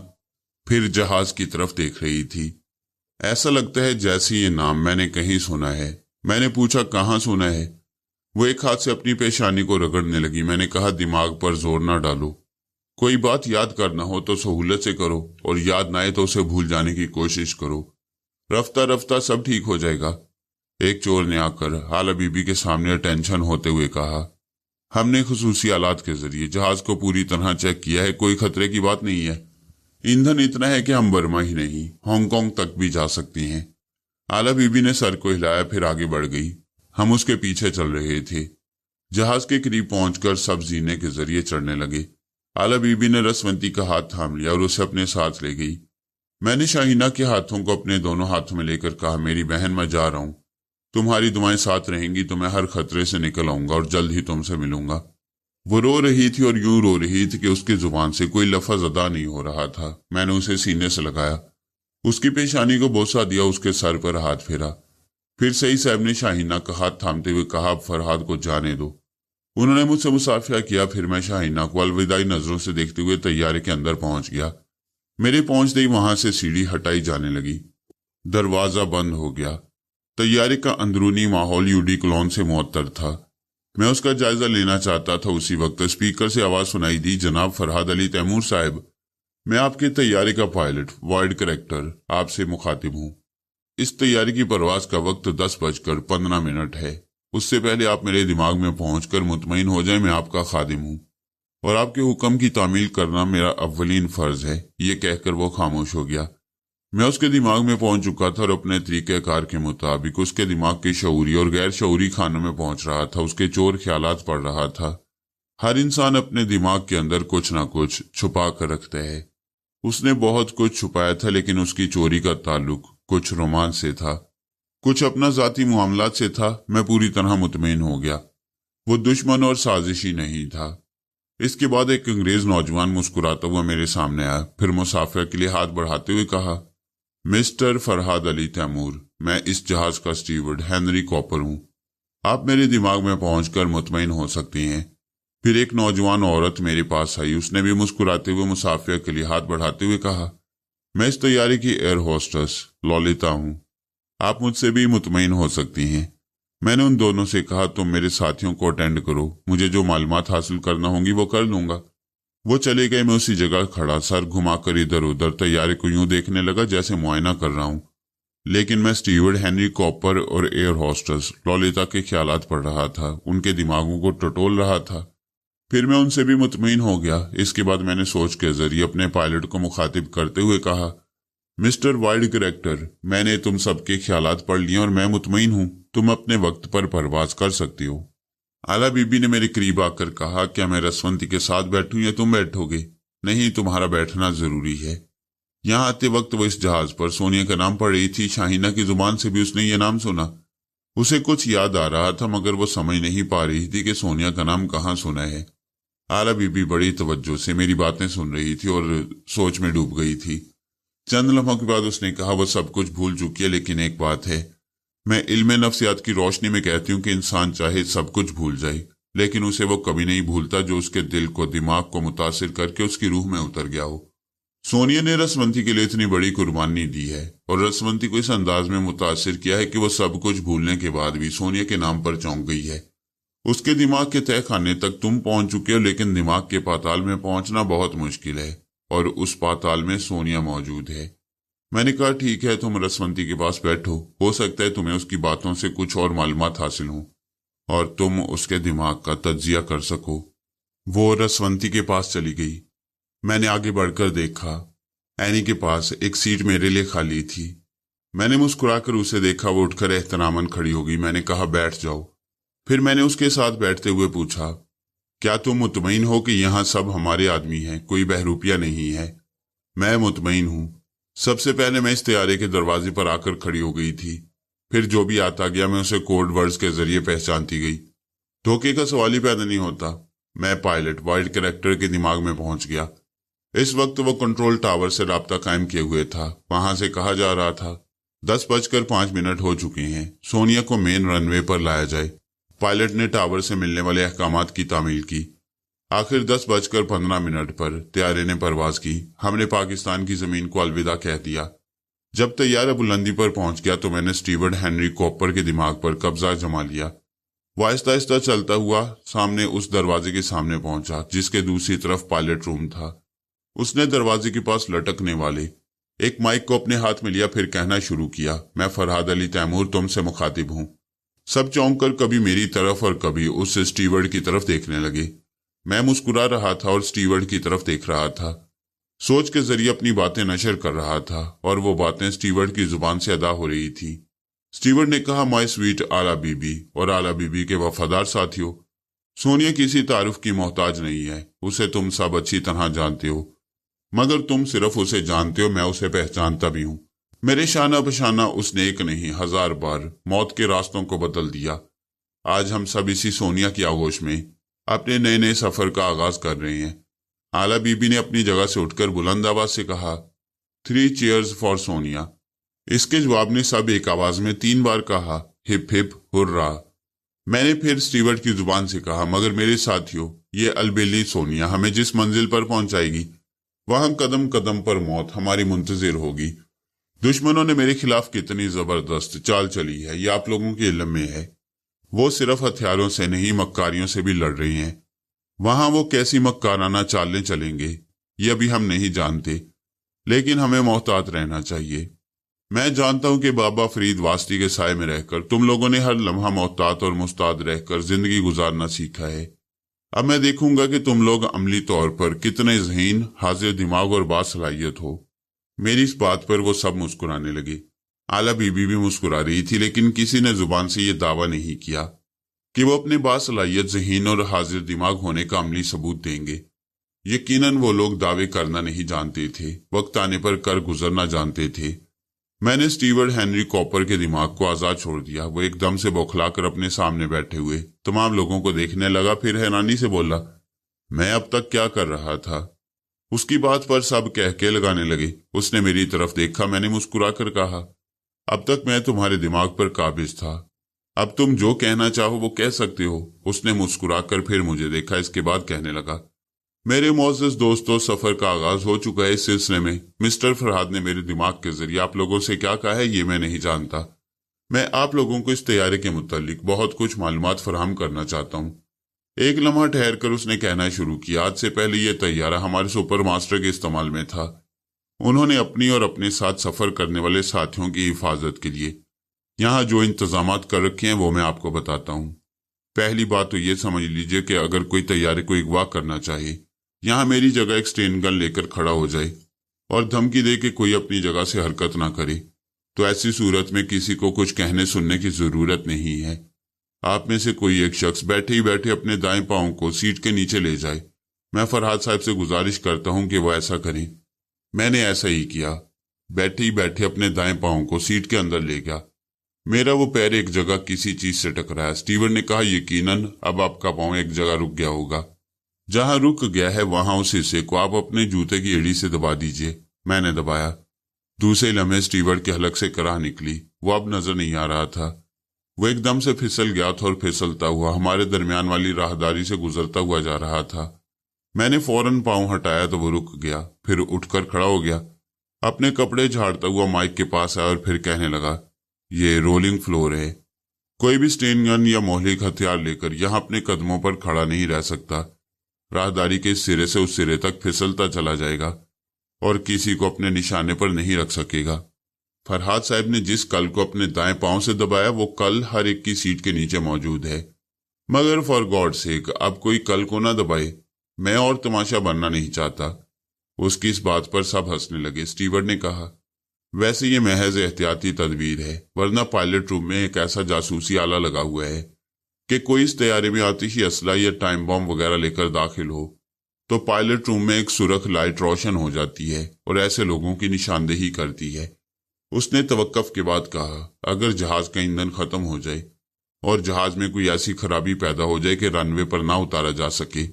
फिर जहाज की तरफ देख रही थी। ऐसा लगता है जैसे ये नाम मैंने कहीं सुना है। मैंने पूछा, कहाँ सुना है? वो एक हाथ से अपनी पेशानी को रगड़ने लगी। मैंने कहा, दिमाग पर जोर ना डालो, कोई बात याद करना हो तो सहूलत से करो और याद ना आए तो उसे भूल जाने की कोशिश करो। रफ्ता रफ्ता सब ठीक हो जाएगा। एक चोर ने आकर आला बीबी के सामने अटेंशन होते हुए कहा, हमने खुसूसी आलात के जरिए जहाज को पूरी तरह चेक किया है, कोई खतरे की बात नहीं है। ईंधन इतना है कि हम बर्मा ही नहीं, हांगकांग तक भी जा सकती हैं। आला बीबी ने सर को हिलाया, फिर आगे बढ़ गई। हम उसके पीछे चल रहे थे। जहाज के करीब पहुंचकर सब जीने के जरिए चढ़ने लगे। आला बीबी ने रसवंती का हाथ थाम लिया और उसे अपने साथ ले गई। मैंने शाहीना के हाथों को अपने दोनों हाथों में लेकर कहा, मेरी बहन, मैं जा रहा हूं। तुम्हारी दुआएं साथ रहेंगी तो मैं हर खतरे से निकल आऊंगा और जल्द ही तुमसे मिलूंगा। वो रो रही थी और यूं रो रही थी कि उसकी जुबान से कोई लफ्ज अदा नहीं हो रहा था। मैंने उसे सीने से लगाया, उसकी पेशानी को बोसा दिया, उसके सर पर हाथ फेरा। फिर सही साहब ने शाहीना का हाथ थामते हुए कहा, अब फरहाद को जाने दो। उन्होंने मुझसे मुसाफिया किया। फिर मैं शाहीना को अलविदाई नजरों से देखते हुए तैयारे के अंदर पहुंच गया। मेरे पहुंचते ही वहां से सीढ़ी हटाई जाने लगी। दरवाजा बंद हो गया। तैयारे का अंदरूनी माहौल यूडी क्लोन से मुअत्तर था। मैं उसका जायजा लेना चाहता था। उसी वक्त स्पीकर से आवाज सुनाई दी, जनाब फरहाद अली तैमूर साहब, मैं आपके तैयारे का पायलट वॉइड करेक्टर आपसे मुखातिब हूं। इस तैयारी की परवाज का वक्त 10:15 है। उससे पहले आप मेरे दिमाग में पहुंचकर मुतमईन हो जाए मैं आपका खादिम हूं और आपके हुक्म की तामील करना मेरा अव्वलीन फर्ज है। ये कहकर वो खामोश हो गया। मैं उसके दिमाग में पहुंच चुका था और अपने तरीक़ेकार के मुताबिक उसके दिमाग के शऊरी और गैर शऊरी खानों में पहुंच रहा था। उसके चोर ख्यालात पढ़ रहा था। हर इंसान अपने दिमाग के अंदर कुछ ना कुछ छुपा कर रखता है। उसने बहुत कुछ छुपाया था, लेकिन उसकी चोरी का ताल्लुक कुछ रोमांस से था, कुछ अपना जाती मामलात से था। मैं पूरी तरह मुतमईन हो गया। वो दुश्मन और साजिशी नहीं था। इसके बाद एक अंग्रेज नौजवान मुस्कुराता हुआ मेरे सामने आया। फिर मुसाफिर के लिए हाथ बढ़ाते हुए कहा, मिस्टर फरहाद अली तैमूर, मैं इस जहाज का स्टीवर्ड हेनरी कॉपर हूं। आप मेरे दिमाग में पहुंचकर मुतमईन हो सकती हैं। फिर एक नौजवान औरत मेरे पास आई। उसने भी मुस्कुराते हुए मुसाफिर के लिए हाथ बढ़ाते हुए कहा, मैं इस तैयारी की एयर होस्टेस ललिता हूं। आप मुझसे भी मुतमईन हो सकती हैं। मैंने उन दोनों से कहा, तुम मेरे साथियों को अटेंड करो, मुझे जो मालूमात हासिल करना होंगी वो कर लूंगा। वो चले गए। मैं उसी जगह खड़ा सर घुमाकर इधर उधर तैयारी को यूं देखने लगा जैसे मुआयना कर रहा हूं। लेकिन मैं स्टीवर्ड हेनरी कॉपर और एयर होस्टेस ललिता के ख्यालात पढ़ रहा था, उनके दिमागों को टटोल रहा था। फिर मैं उनसे भी मुतमईन हो गया। इसके बाद मैंने सोच के जरिए अपने पायलट को मुखातिब करते हुए कहा, मिस्टर वाइल्ड करेक्टर, मैंने तुम सबके ख्यालात पढ़ लिए और मैं मुतमईन हूं। तुम अपने वक्त पर परवाज कर सकती हो। आला बीबी ने मेरे करीब आकर कहा, क्या मैं रसवंती के साथ बैठूं या तुम बैठोगे? नहीं, तुम्हारा बैठना जरूरी है। यहाँ आते वक्त वो इस जहाज पर सोनिया का नाम पढ़ रही थी। शाहीना की जुबान से भी उसने ये नाम सुना। उसे कुछ याद आ रहा था, मगर वो समझ नहीं पा रही थी कि सोनिया का नाम कहाँ सुना है। आला बीबी बड़ी तवज्जो से मेरी बातें सुन रही थी और सोच में डूब गई थी। चंद लम्हों के बाद उसने कहा, वो सब कुछ भूल चुकी है, लेकिन एक बात है। मैं इल्म नफ्सियात की रोशनी में कहती हूँ कि इंसान चाहे सब कुछ भूल जाए, लेकिन उसे वो कभी नहीं भूलता जो उसके दिल को, दिमाग को मुतासिर करके उसकी रूह में उतर गया हो। सोनिया ने रसवंती के लिए इतनी बड़ी कुर्बानी दी है और रसवंती को इस अंदाज में मुतासिर किया है कि वो सब कुछ भूलने के बाद भी सोनिया के नाम पर चौंक गई है। उसके दिमाग के तह खाने तक तुम पहुंच चुके हो, लेकिन दिमाग के पाताल में पहुंचना बहुत मुश्किल है, और उस पाताल में सोनिया मौजूद है। मैंने कहा, ठीक है, तुम रसवंती के पास बैठो, हो सकता है तुम्हें उसकी बातों से कुछ और मालूमात हासिल हो और तुम उसके दिमाग का तज्जिया कर सको। वो रसवंती के पास चली गई। मैंने आगे बढ़कर देखा। एनी के पास एक सीट मेरे लिए खाली थी। मैंने मुस्कुराकर उसे देखा। वो उठकर एहतरामन खड़ी हो गई। मैंने कहा, बैठ जाओ। फिर मैंने उसके साथ बैठते हुए पूछा, क्या तुम मुतमईन हो कि यहाँ सब हमारे आदमी हैं, कोई बहरूपिया नहीं है? मैं मुतमईन हूँ। सबसे पहले मैं इस तैयारे के दरवाजे पर आकर खड़ी हो गई थी। फिर जो भी आता गया मैं उसे कोड वर्ड्स के जरिए पहचानती गई। धोखे का सवाल ही पैदा नहीं होता। मैं पायलट वाइल्ड कैरेक्टर के दिमाग में पहुंच गया। इस वक्त वो कंट्रोल टावर से राब्ता कायम किए हुए था। वहां से कहा जा रहा था, 10:05 हो चुके हैं, सोनिया को मेन रनवे पर लाया जाए। पायलट ने टावर से मिलने वाले अहकामात की तामील की। आखिर 10:15 पर तैयारे ने परवाज की। हमने पाकिस्तान की जमीन को अलविदा कह दिया। जब तैयारा बुलंदी पर पहुंच गया तो मैंने स्टीवर्ड हेनरी कॉपर के दिमाग पर कब्जा जमा लिया। वो आहिस्ता आहिस्ता चलता हुआ सामने उस दरवाजे के सामने पहुंचा जिसके दूसरी तरफ पायलट रूम था। उसने दरवाजे के पास लटकने वाले एक माइक को अपने हाथ में लिया, फिर कहना शुरू किया, मैं फरहाद अली तैमूर तुमसे मुखातिब हूं। सब चौंक कर कभी मेरी तरफ और कभी उस स्टीवर्ड की तरफ देखने लगे। मैं मुस्कुरा रहा था और स्टीवर्ड की तरफ देख रहा था। सोच के जरिए अपनी बातें नशर कर रहा था और वो बातें स्टीवर्ड की जुबान से अदा हो रही थी। स्टीवर्ड ने कहा, माय स्वीट आला बीबी और आला बीबी के वफादार साथियों, सोनिया किसी तारुफ की मोहताज नहीं है। उसे तुम सब अच्छी तरह जानते हो, मगर तुम सिर्फ उसे जानते हो, मैं उसे पहचानता भी हूं। मेरे शाना बशाना उसने एक नहीं 1000 बार मौत के रास्तों को बदल दिया। आज हम सब इसी सोनिया की आगोश में अपने नए नए सफर का आगाज कर रहे हैं। आला बीबी ने अपनी जगह से उठकर बुलंद आवाज से कहा, 3 चीयर्स फॉर सोनिया। इसके जवाब ने सब एक आवाज में 3 बार कहा, हिप हिप हुर्रा। मैंने फिर स्टीवर्ड की जुबान से कहा, मगर मेरे साथियों, ये अलबेली सोनिया हमें जिस मंजिल पर पहुंचाएगी वहां कदम कदम पर मौत हमारी मुंतजिर होगी। दुश्मनों ने मेरे खिलाफ कितनी जबरदस्त चाल चली है, ये आप लोगों के इल्म में है। वो सिर्फ हथियारों से नहीं, मक्कारियों से भी लड़ रहे हैं। वहां वो कैसी मक्काराना चालें चलेंगे ये अभी हम नहीं जानते, लेकिन हमें मोहतात रहना चाहिए। मैं जानता हूं कि बाबा फरीद वास्ती के साय में रहकर तुम लोगों ने हर लम्हा मोहतात और मुस्ताद रहकर जिंदगी गुजारना सीखा है। अब मैं देखूंगा कि तुम लोग अमली तौर पर कितने ज़हीन, हाजिर दिमाग और बासलाहियत हो। मेरी इस बात पर वो सब मुस्कुराने लगे। आला बीबी भी मुस्कुरा रही थी, लेकिन किसी ने जुबान से ये दावा नहीं किया कि वो अपने बासलाहियत, ज़हीन और हाजिर दिमाग होने का अमली सबूत देंगे। यकीनन वो लोग दावे करना नहीं जानते थे, वक्त आने पर कर गुजरना जानते थे। मैंने स्टीवर्ड हेनरी कॉपर के दिमाग को आजाद छोड़ दिया। वो एकदम से बौखलाकर अपने सामने बैठे हुए तमाम लोगों को देखने लगा, फिर हैरानी से बोला, मैं अब तक क्या कर रहा था? उसकी बात पर सब कहके लगाने लगे। उसने मेरी तरफ देखा। मैंने मुस्कुराकर कहा, अब तक मैं तुम्हारे दिमाग पर काबिज था, अब तुम जो कहना चाहो वो कह सकते हो। उसने मुस्कुराकर फिर मुझे देखा। इसके बाद कहने लगा, मेरे मोअज़्ज़ज़ दोस्तों, सफर का आगाज हो चुका है। इस सिलसिले में मिस्टर फरहाद ने मेरे दिमाग के जरिए आप लोगों से क्या कहा है ये मैं नहीं जानता। मैं आप लोगों को इस तैयारे के मुतालिक बहुत कुछ मालूमात फराहम करना चाहता हूँ। एक लम्हा ठहर कर उसने कहना शुरू किया, आज से पहले यह तैयारा हमारे सुपर मास्टर के इस्तेमाल में था। उन्होंने अपनी और अपने साथ सफर करने वाले साथियों की हिफाजत के लिए यहाँ जो इंतजामात कर रखे हैं वो मैं आपको बताता हूँ। पहली बात तो ये समझ लीजिए कि अगर कोई तैयारे को अगवा करना चाहे, यहाँ मेरी जगह एक स्टेन गन लेकर खड़ा हो जाए और धमकी दे के कोई अपनी जगह से हरकत ना करे, तो ऐसी सूरत में किसी को कुछ कहने सुनने की जरूरत नहीं है। आप में से कोई एक शख्स बैठे ही बैठे अपने दाएं पांव को सीट के नीचे ले जाए। मैं फरहाद साहब से गुजारिश करता हूं कि वो ऐसा करें। मैंने ऐसा ही किया। बैठे ही बैठे अपने दाएं पांव को सीट के अंदर ले गया। मेरा वो पैर एक जगह किसी चीज से टकराया। स्टीवर्ड ने कहा, यकीनन अब आपका पांव एक जगह रुक गया होगा। जहां रुक गया है वहां उस हिस्से को आप अपने जूते की एड़ी से दबा दीजिए। मैंने दबाया। दूसरे लम्हे स्टीवर्ड के हलक से कराह निकली। वो अब नजर नहीं आ रहा था। वो एकदम से फिसल गया था और फिसलता हुआ हमारे दरमियान वाली राहदारी से गुजरता हुआ जा रहा था। मैंने फौरन पांव हटाया तो वो रुक गया, फिर उठकर खड़ा हो गया। अपने कपड़े झाड़ता हुआ माइक के पास आया और फिर कहने लगा, ये रोलिंग फ्लोर है। कोई भी स्टेन गन या मोहलिक हथियार लेकर यहां अपने कदमों पर खड़ा नहीं रह सकता। राहदारी के इस सिरे से उस सिरे तक फिसलता चला जाएगा और किसी को अपने निशाने पर नहीं रख सकेगा। फरहाद साहब ने जिस कल को अपने दाएं पांव से दबाया वो कल हर एक की सीट के नीचे मौजूद है। मगर फॉर गॉड सेक अब कोई कल को ना दबाए। मैं और तमाशा बनना नहीं चाहता। उसकी इस बात पर सब हंसने लगे। स्टीवर्ड ने कहा, वैसे ये महज एहतियाती तदबीर है, वरना पायलट रूम में एक ऐसा जासूसी आला लगा हुआ है कि कोई इस तैयारे में आतिशी असला या टाइम बॉम्ब वगैरह लेकर दाखिल हो तो पायलट रूम में एक सुरख लाइट रोशन हो जाती है और ऐसे लोगों की निशानदेही करती है। उसने तवक्कुफ के बाद कहा, अगर जहाज का ईंधन खत्म हो जाए और जहाज में कोई ऐसी खराबी पैदा हो जाए कि रनवे पर ना उतारा जा सके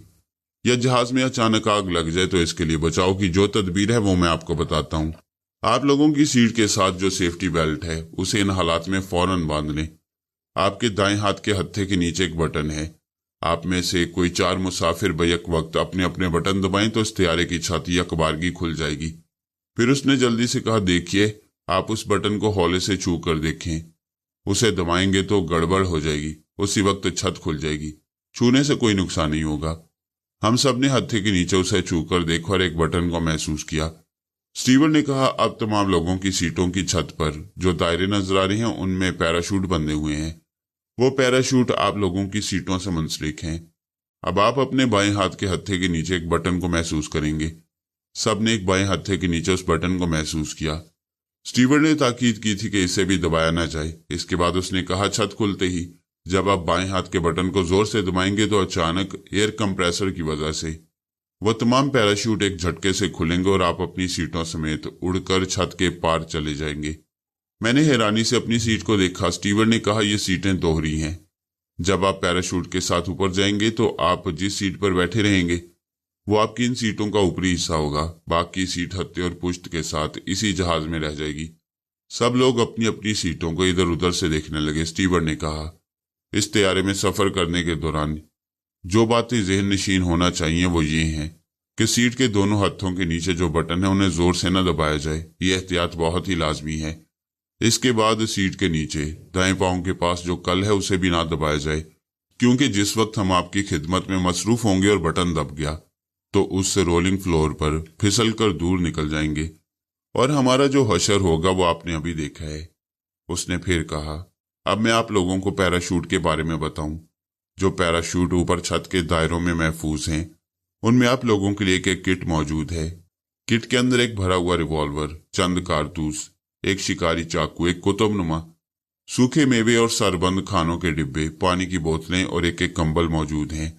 या जहाज में अचानक आग लग जाए तो इसके लिए बचाव की जो तदबीर है वो मैं आपको बताता हूँ। आप लोगों की सीट के साथ जो सेफ्टी बेल्ट है उसे इन हालात में फौरन बांध लें। आपके दाएं हाथ के हत्थे के नीचे एक बटन है। आप में से कोई 4 मुसाफिर बैक वक्त अपने अपने बटन दबाएं तो इस तैयारे की छाती अखबारगी खुल जाएगी। फिर उसने जल्दी से कहा, देखिए आप उस बटन को हौले से छू कर देखें। उसे दबाएंगे तो गड़बड़ हो जाएगी, उसी वक्त छत खुल जाएगी। छूने से कोई नुकसान नहीं होगा। हम सब ने हत्थे के नीचे उसे छू कर देखा और एक बटन को महसूस किया। स्टीवर्ड ने कहा, अब तमाम लोगों की सीटों की छत पर जो दायरे नजर आ रहे हैं उनमें पैराशूट बंधे हुए हैं। वो पैराशूट आप लोगों की सीटों से मुंसलिक हैं। अब आप अपने बाएं हाथ के हत्थे के नीचे एक बटन को महसूस करेंगे। सब ने एक बाएं हत्थे के नीचे उस बटन को महसूस किया। स्टीवर्ड ने ताकीद की थी कि इसे भी दबाया ना जाए। इसके बाद उसने कहा, छत खुलते ही जब आप बाएं हाथ के बटन को जोर से दबाएंगे तो अचानक एयर कंप्रेसर की वजह से वह तमाम पैराशूट एक झटके से खुलेंगे और आप अपनी सीटों समेत उड़कर छत के पार चले जाएंगे। मैंने हैरानी से अपनी सीट को देखा। स्टीवर्ड ने कहा, यह सीटें दोहरी हैं। जब आप पैराशूट के साथ ऊपर जाएंगे तो आप जिस सीट पर बैठे रहेंगे वो आपकी इन सीटों का ऊपरी हिस्सा होगा। बाकी सीट हत्थे और पुश्त के साथ इसी जहाज में रह जाएगी। सब लोग अपनी अपनी सीटों को इधर उधर से देखने लगे। स्टीवर्ड ने कहा, इस तैयारे में सफर करने के दौरान जो बातें ज़हन नशीन होना चाहिए वो ये हैं कि सीट के दोनों हत्थों के नीचे जो बटन है उन्हें जोर से न दबाया जाए। ये एहतियात बहुत ही लाजमी है। इसके बाद सीट के नीचे दाएं पांव के पास जो कल है उसे भी ना दबाया जाए, क्योंकि जिस वक्त हम आपकी खिदमत में मसरूफ होंगे और बटन दब गया तो उससे रोलिंग फ्लोर पर फिसल कर दूर निकल जाएंगे और हमारा जो हशर होगा वो आपने अभी देखा है। उसने फिर कहा, अब मैं आप लोगों को पैराशूट के बारे में बताऊं। जो पैराशूट ऊपर छत के दायरों में महफूज हैं उनमें आप लोगों के लिए एक किट मौजूद है। किट के अंदर एक भरा हुआ रिवॉल्वर, चंद कारतूस, एक शिकारी चाकू, एक कुतुबनुमा, सूखे मेवे और सरबंद खानों के डिब्बे, पानी की बोतलें और एक एक कंबल मौजूद हैं।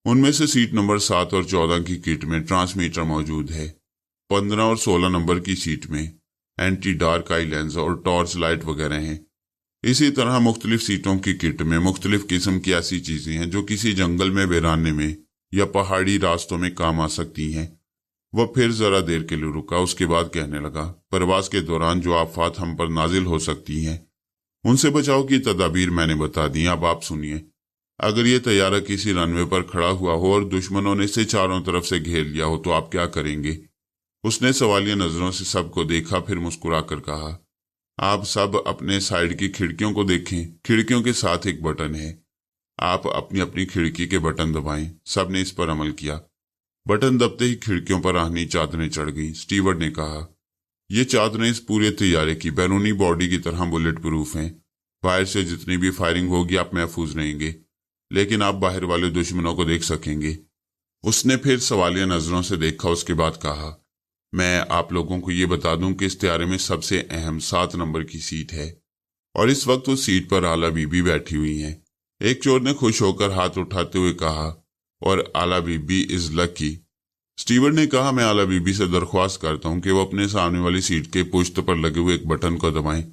उनमें से सीट नंबर 7 और 14 की किट में ट्रांसमीटर मौजूद है। 15 और 16 नंबर की सीट में एंटी डार्क आई लेंस और टॉर्च लाइट वगैरह हैं। इसी तरह मुख्तलिफ सीटों की किट में मुख्तलिफ किस्म की ऐसी चीजें हैं जो किसी जंगल में वीराने में या पहाड़ी रास्तों में काम आ सकती हैं। वह फिर जरा देर के लिए रुका, उसके बाद कहने लगा, परवाज के दौरान जो आफात हम पर नाजिल हो सकती हैं उनसे बचाव की तदाबीर मैंने बता दी। अब आप सुनिए। अगर ये तैयारा किसी रनवे पर खड़ा हुआ हो और दुश्मनों ने इसे चारों तरफ से घेर लिया हो तो आप क्या करेंगे? उसने सवालिया नजरों से सबको देखा, फिर मुस्कुरा कर कहा, आप सब अपने साइड की खिड़कियों को देखें। खिड़कियों के साथ एक बटन है। आप अपनी अपनी खिड़की के बटन दबाएं। सब ने इस पर अमल किया। बटन दबते ही खिड़कियों पर आहनी चादरें चढ़ गई। स्टीवर्ड ने कहा, ये चादरें इस पूरे तैयारे की बैरूनी बॉडी की तरह बुलेट प्रूफ हैं। बाहर से जितनी भी फायरिंग होगी आप महफूज रहेंगे, लेकिन आप बाहर वाले दुश्मनों को देख सकेंगे। उसने फिर सवालिया नजरों से देखा, उसके बाद कहा, मैं आप लोगों को ये बता दूं कि इस तैयारे में सबसे अहम 7 नंबर की सीट है और इस वक्त उस सीट पर आला बीबी बैठी हुई हैं। एक चोर ने खुश होकर हाथ उठाते हुए कहा, और आला बीबी इज लकी। स्टीवर्ड ने कहा, मैं आला बीबी से दरख्वास्त करता हूं कि वो अपने सामने वाली सीट के पुश्त पर लगे हुए एक बटन को दबाएं।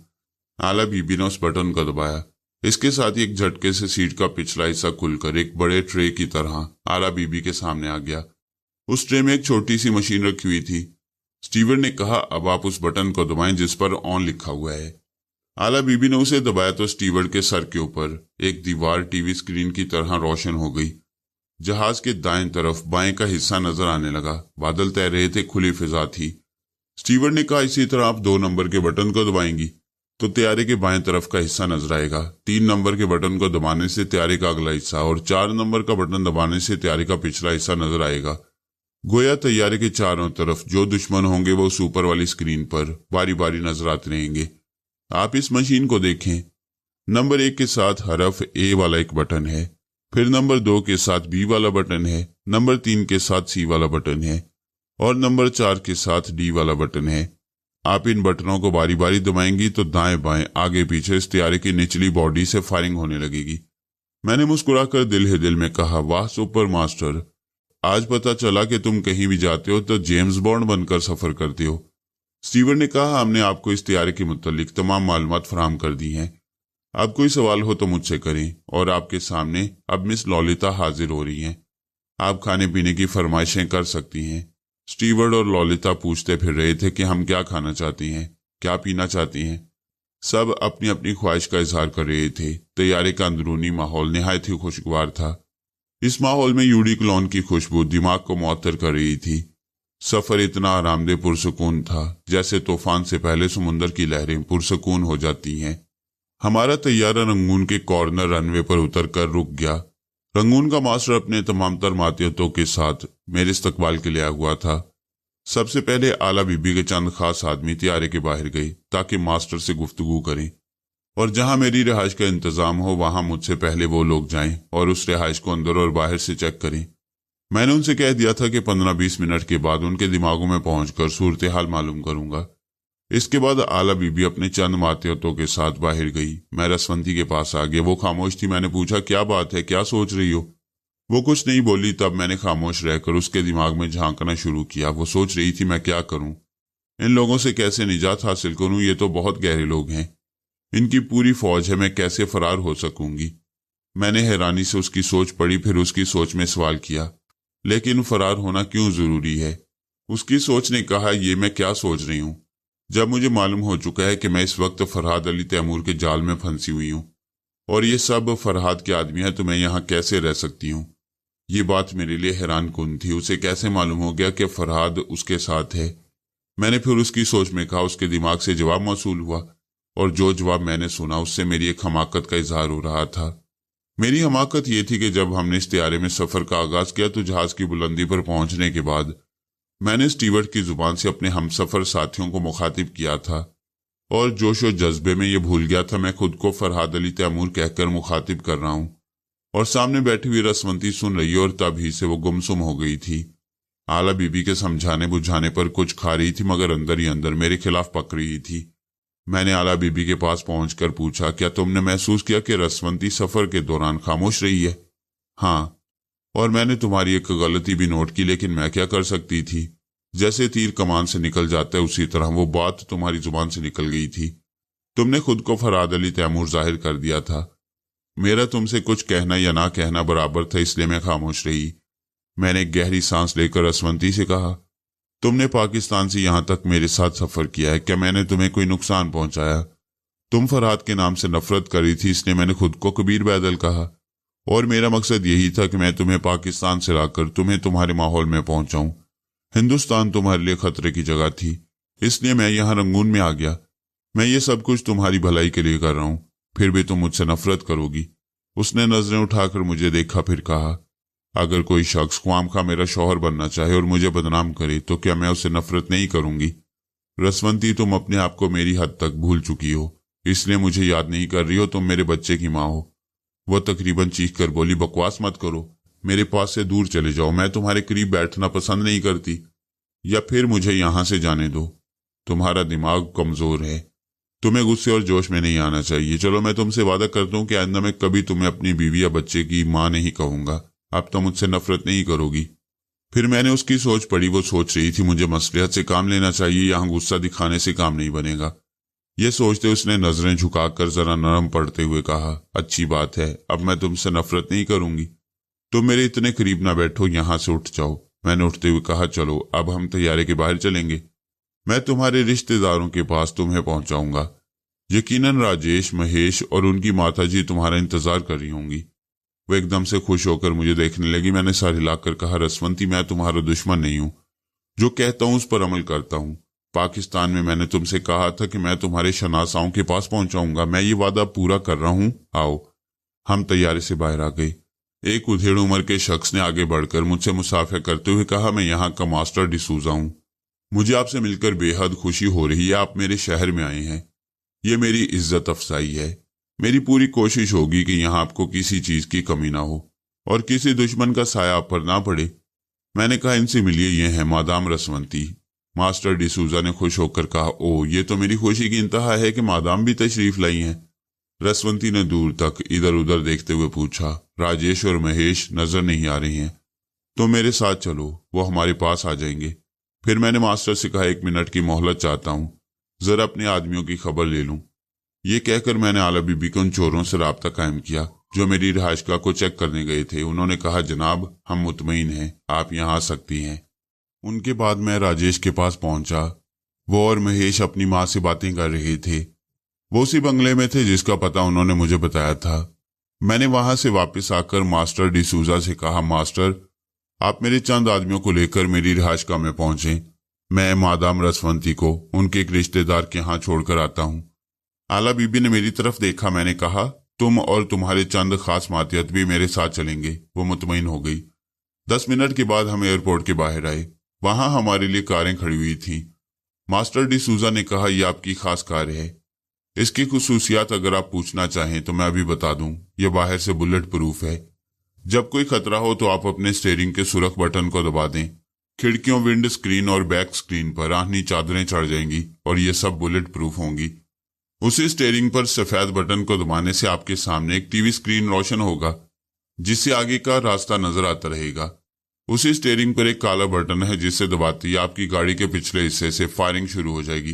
आला बीबी ने उस बटन को दबाया। इसके साथ ही एक झटके से सीट का पिछला हिस्सा खुलकर एक बड़े ट्रे की तरह आला बीबी के सामने आ गया। उस ट्रे में एक छोटी सी मशीन रखी हुई थी। स्टीवर्ड ने कहा, अब आप उस बटन को दबाएं जिस पर ऑन लिखा हुआ है। आला बीबी ने उसे दबाया तो स्टीवर्ड के सर के ऊपर एक दीवार टीवी स्क्रीन की तरह रोशन हो गई। जहाज के दाएं तरफ बाएं का हिस्सा नजर आने लगा। बादल तैर रहे थे, खुली फिजा थी। स्टीवर्ड ने कहा, इसी तरह आप 2 नंबर के बटन को दबाएंगी तो त्यारे के बाएं तरफ का हिस्सा नजर आएगा। 3 नंबर के बटन को दबाने से त्यारे का अगला हिस्सा और 4 नंबर का बटन दबाने से त्यारे का पिछला हिस्सा नजर आएगा। गोया तैयारे के चारों तरफ जो दुश्मन होंगे वो उस ऊपर वाली स्क्रीन पर बारी बारी नजर आते रहेंगे। आप इस मशीन को देखें। नंबर 1 के साथ हरफ ए वाला एक बटन है, फिर नंबर 2 के साथ बी वाला बटन है, नंबर 3 के साथ सी वाला बटन है और नंबर 4 के साथ डी वाला बटन है। आप इन बटनों को बारी बारी दबाएंगी तो दाएं बाएं आगे पीछे इस त्यारे की निचली बॉडी से फायरिंग होने लगेगी। मैंने मुस्कुराकर दिल ही दिल में कहा, वाह सुपर मास्टर, आज पता चला कि तुम कहीं भी जाते हो तो जेम्स बॉन्ड बनकर सफर करते हो। स्टीवर्ड ने कहा, हमने आपको इस त्यारे के मुतालिक तमाम मालूमात फराहम कर दी हैं। अब कोई सवाल हो तो मुझसे करें। और आपके सामने अब मिस लॉलिता हाजिर हो रही हैं। आप खाने पीने की फरमाइशें कर सकती हैं। स्टीवर्ड और लॉलिता पूछते फिर रहे थे कि हम क्या खाना चाहती हैं, क्या पीना चाहती हैं। सब अपनी अपनी ख्वाहिश का इजहार कर रहे थे। तैयारे का अंदरूनी माहौल निहायत ही खुशगवार था। इस माहौल में यूडी क्लोन की खुशबू दिमाग को मुअत्तर कर रही थी। सफर इतना आरामदेह पुरसकून था जैसे तूफान से पहले समुंदर की लहरें पुरसकून हो जाती हैं। हमारा तैयारा रंगून के कॉर्नर रनवे पर उतरकर रुक गया। रंगून का मास्टर अपने तमाम तर मातियतों के साथ मेरे इस्तकबाल के लिए आया हुआ था। सबसे पहले आला बीबी के चंद खास आदमी त्यारे के बाहर गए ताकि मास्टर से गुफ्तगू करें, और जहां मेरी रिहाइश का इंतजाम हो वहां मुझसे पहले वो लोग जाएं और उस रिहाइश को अंदर और बाहर से चेक करें। मैंने उनसे कह दिया था कि 15-20 मिनट के बाद उनके दिमागों में पहुंचकर सूरत हाल मालूम करूंगा। इसके बाद आला बीबी अपने चंद मातियतों के साथ बाहर गई। मैं रसवंती के पास आ गया। वो खामोश थी। मैंने पूछा, क्या बात है, क्या सोच रही हो? वो कुछ नहीं बोली। तब मैंने खामोश रहकर उसके दिमाग में झांकना शुरू किया। वो सोच रही थी मैं क्या करूं, इन लोगों से कैसे निजात हासिल करूं। ये तो बहुत गहरे लोग हैं, इनकी पूरी फौज है, मैं कैसे फरार हो सकूंगी। मैंने हैरानी से उसकी सोच पढ़ी, फिर उसकी सोच में सवाल किया, लेकिन फरार होना क्यों जरूरी है? उसकी सोच ने कहा, ये मैं क्या सोच रही हूं, जब मुझे मालूम हो चुका है कि मैं इस वक्त फरहाद अली तैमूर के जाल में फंसी हुई हूं और ये सब फरहाद के आदमी हैं, तो मैं यहाँ कैसे रह सकती हूँ। ये बात मेरे लिए हैरान कुन थी। उसे कैसे मालूम हो गया कि फरहाद उसके साथ है? मैंने फिर उसकी सोच में कहा। उसके दिमाग से जवाब मौसूल हुआ और जो जवाब मैंने सुना उससे मेरी एक हमाकत का इजहार हो रहा था। मेरी हमाकत ये थी कि जब हमने इस त्यारे में सफर का आगाज किया तो जहाज की बुलंदी पर पहुंचने के बाद मैंने स्टीवर्ड की जुबान से अपने हमसफर साथियों को मुखातिब किया था और जोश और जज्बे में ये भूल गया था मैं खुद को फरहाद अली तैमूर कहकर मुखातिब कर रहा हूं और सामने बैठी हुई रसवंती सुन रही और तभी से वो गुमसुम हो गई थी। आला बीबी के समझाने बुझाने पर कुछ खा रही थी मगर अंदर ही अंदर मेरे खिलाफ पक रही थी। मैंने आला बीबी के पास पहुंचकर पूछा, क्या तुमने महसूस किया कि रसवंती सफर के दौरान खामोश रही है? हाँ, और मैंने तुम्हारी एक गलती भी नोट की, लेकिन मैं क्या कर सकती थी। जैसे तीर कमान से निकल जाता है उसी तरह वो बात तुम्हारी जुबान से निकल गई थी। तुमने खुद को फरहाद अली तैमूर जाहिर कर दिया था। मेरा तुमसे कुछ कहना या ना कहना बराबर था, इसलिए मैं खामोश रही। मैंने एक गहरी सांस लेकर रसवंती से कहा, तुमने पाकिस्तान से यहां तक मेरे साथ सफर किया है, क्या मैंने तुम्हें कोई नुकसान पहुंचाया? तुम फरहाद के नाम से नफरत करी थी, इसलिए मैंने खुद को कबीर बैदल कहा और मेरा मकसद यही था कि मैं तुम्हें पाकिस्तान से लाकर तुम्हें तुम्हारे माहौल में पहुंचाऊं। हिंदुस्तान तुम्हारे लिए खतरे की जगह थी, इसलिए मैं यहाँ रंगून में आ गया। मैं ये सब कुछ तुम्हारी भलाई के लिए कर रहा हूं, फिर भी तुम मुझसे नफरत करोगी। उसने नजरें उठाकर मुझे देखा, फिर कहा, अगर कोई शख्स ख्वामखा मेरा शौहर बनना चाहे और मुझे बदनाम करे तो क्या मैं उसे नफरत नहीं करूंगी? रसवंती, तुम अपने आप को मेरी हद तक भूल चुकी हो, इसलिए मुझे याद नहीं कर रही हो। तुम मेरे बच्चे की माँ हो। वह तकरीबन चीख कर बोली, बकवास मत करो, मेरे पास से दूर चले जाओ। मैं तुम्हारे करीब बैठना पसंद नहीं करती, या फिर मुझे यहां से जाने दो। तुम्हारा दिमाग कमजोर है, तुम्हें गुस्से और जोश में नहीं आना चाहिए। चलो, मैं तुमसे वादा करता हूं कि आइंदा मैं कभी तुम्हें अपनी बीवी या बच्चे की माँ नहीं कहूंगा। अब तो मुझसे नफरत नहीं करोगी। फिर मैंने उसकी सोच पढ़ी। वो सोच रही थी मुझे मसलियत से काम लेना चाहिए, यहाँ गुस्सा दिखाने से काम नहीं बनेगा। ये सोचते उसने नजरें झुकाकर जरा नरम पड़ते हुए कहा, अच्छी बात है, अब मैं तुमसे नफरत नहीं करूंगी। तुम मेरे इतने करीब ना बैठो, यहां से उठ जाओ। मैंने उठते हुए कहा, चलो अब हम तैयारे के बाहर चलेंगे, मैं तुम्हारे रिश्तेदारों के पास तुम्हें पहुंचाऊंगा। यकीनन राजेश, महेश और उनकी माताजी तुम्हारा इंतजार कर रही होंगी। वो एकदम से खुश होकर मुझे देखने लगी। मैंने सर हिलाकर कहा, रसवंती, मैं तुम्हारा दुश्मन नहीं हूं, जो कहता हूं उस पर अमल करता हूं। पाकिस्तान में मैंने तुमसे कहा था कि मैं तुम्हारे शनासाओं के पास पहुंचाऊंगा। मैं ये वादा पूरा कर रहा हूं। आओ। हम तैयारे से बाहर आ गए। एक उधेड़ उम्र के शख्स ने आगे बढ़कर मुझसे मुसाफिया करते हुए कहा, मैं यहाँ का मास्टर डिसूजा हूं। मुझे आपसे मिलकर बेहद खुशी हो रही है। आप मेरे शहर में आए हैं, ये मेरी इज्जत अफजाई है। मेरी पूरी कोशिश होगी कि यहाँ आपको किसी चीज की कमी ना हो और किसी दुश्मन का साया आप पर ना पड़े। मैंने कहा, इनसे मिलिए, ये हैं मादाम रसवंती। मास्टर डिसूजा ने खुश होकर कहा, ओ, ये तो मेरी खुशी की इंतहा है कि मादाम भी तशरीफ लाई हैं। रसवंती ने दूर तक इधर उधर देखते हुए पूछा, राजेश और महेश नजर नहीं आ रहे हैं? तो मेरे साथ चलो, वो हमारे पास आ जाएंगे। फिर मैंने मास्टर से कहा, 1 मिनट की मोहलत चाहता हूं, जरा अपने आदमियों की खबर ले लूं। ये कहकर मैंने आला बीबी को उन चोरों से राब्ता कायम किया जो मेरी रिहाइशगाह को चेक करने गए थे। उन्होंने कहा, जनाब, हम मुतमईन हैं, आप यहाँ आ सकती हैं। उनके बाद मैं राजेश के पास पहुंचा। वो और महेश अपनी माँ से बातें कर रहे थे। वो उसी बंगले में थे जिसका पता उन्होंने मुझे बताया था। मैंने वहां से वापस आकर मास्टर डिसूजा से कहा, मास्टर, आप मेरे चंद आदमियों को लेकर मेरी रिहाइशगाह में पहुंचे। मैं मादाम रसवंती को उनके एक रिश्तेदार के यहाँ छोड़कर आता हूँ। आला बीबी ने मेरी तरफ देखा। मैंने कहा, तुम और तुम्हारे चंद खास मातियत भी मेरे साथ चलेंगे। वो मुतमईन हो गई। 10 मिनट के बाद हम एयरपोर्ट के बाहर आए। वहां हमारे लिए कारें खड़ी हुई थीं। मास्टर डिसूजा ने कहा, यह आपकी खास कार है। इसकी खुसूसियात अगर आप पूछना चाहें तो मैं अभी बता दूं। यह बाहर से बुलेट प्रूफ है। जब कोई खतरा हो तो आप अपने स्टीयरिंग के सुरख बटन को दबा दें। खिड़कियों, विंड स्क्रीन और बैक स्क्रीन पर आहनी चादरें चढ़ जाएंगी और ये सब बुलेट प्रूफ होंगी। उसी स्टीयरिंग पर सफेद बटन को दबाने से आपके सामने एक टीवी स्क्रीन रोशन होगा जिससे आगे का रास्ता नजर आता रहेगा। उसी स्टीयरिंग पर एक काला बटन है जिसे दबाते ही आपकी गाड़ी के पिछले हिस्से से फायरिंग शुरू हो जाएगी।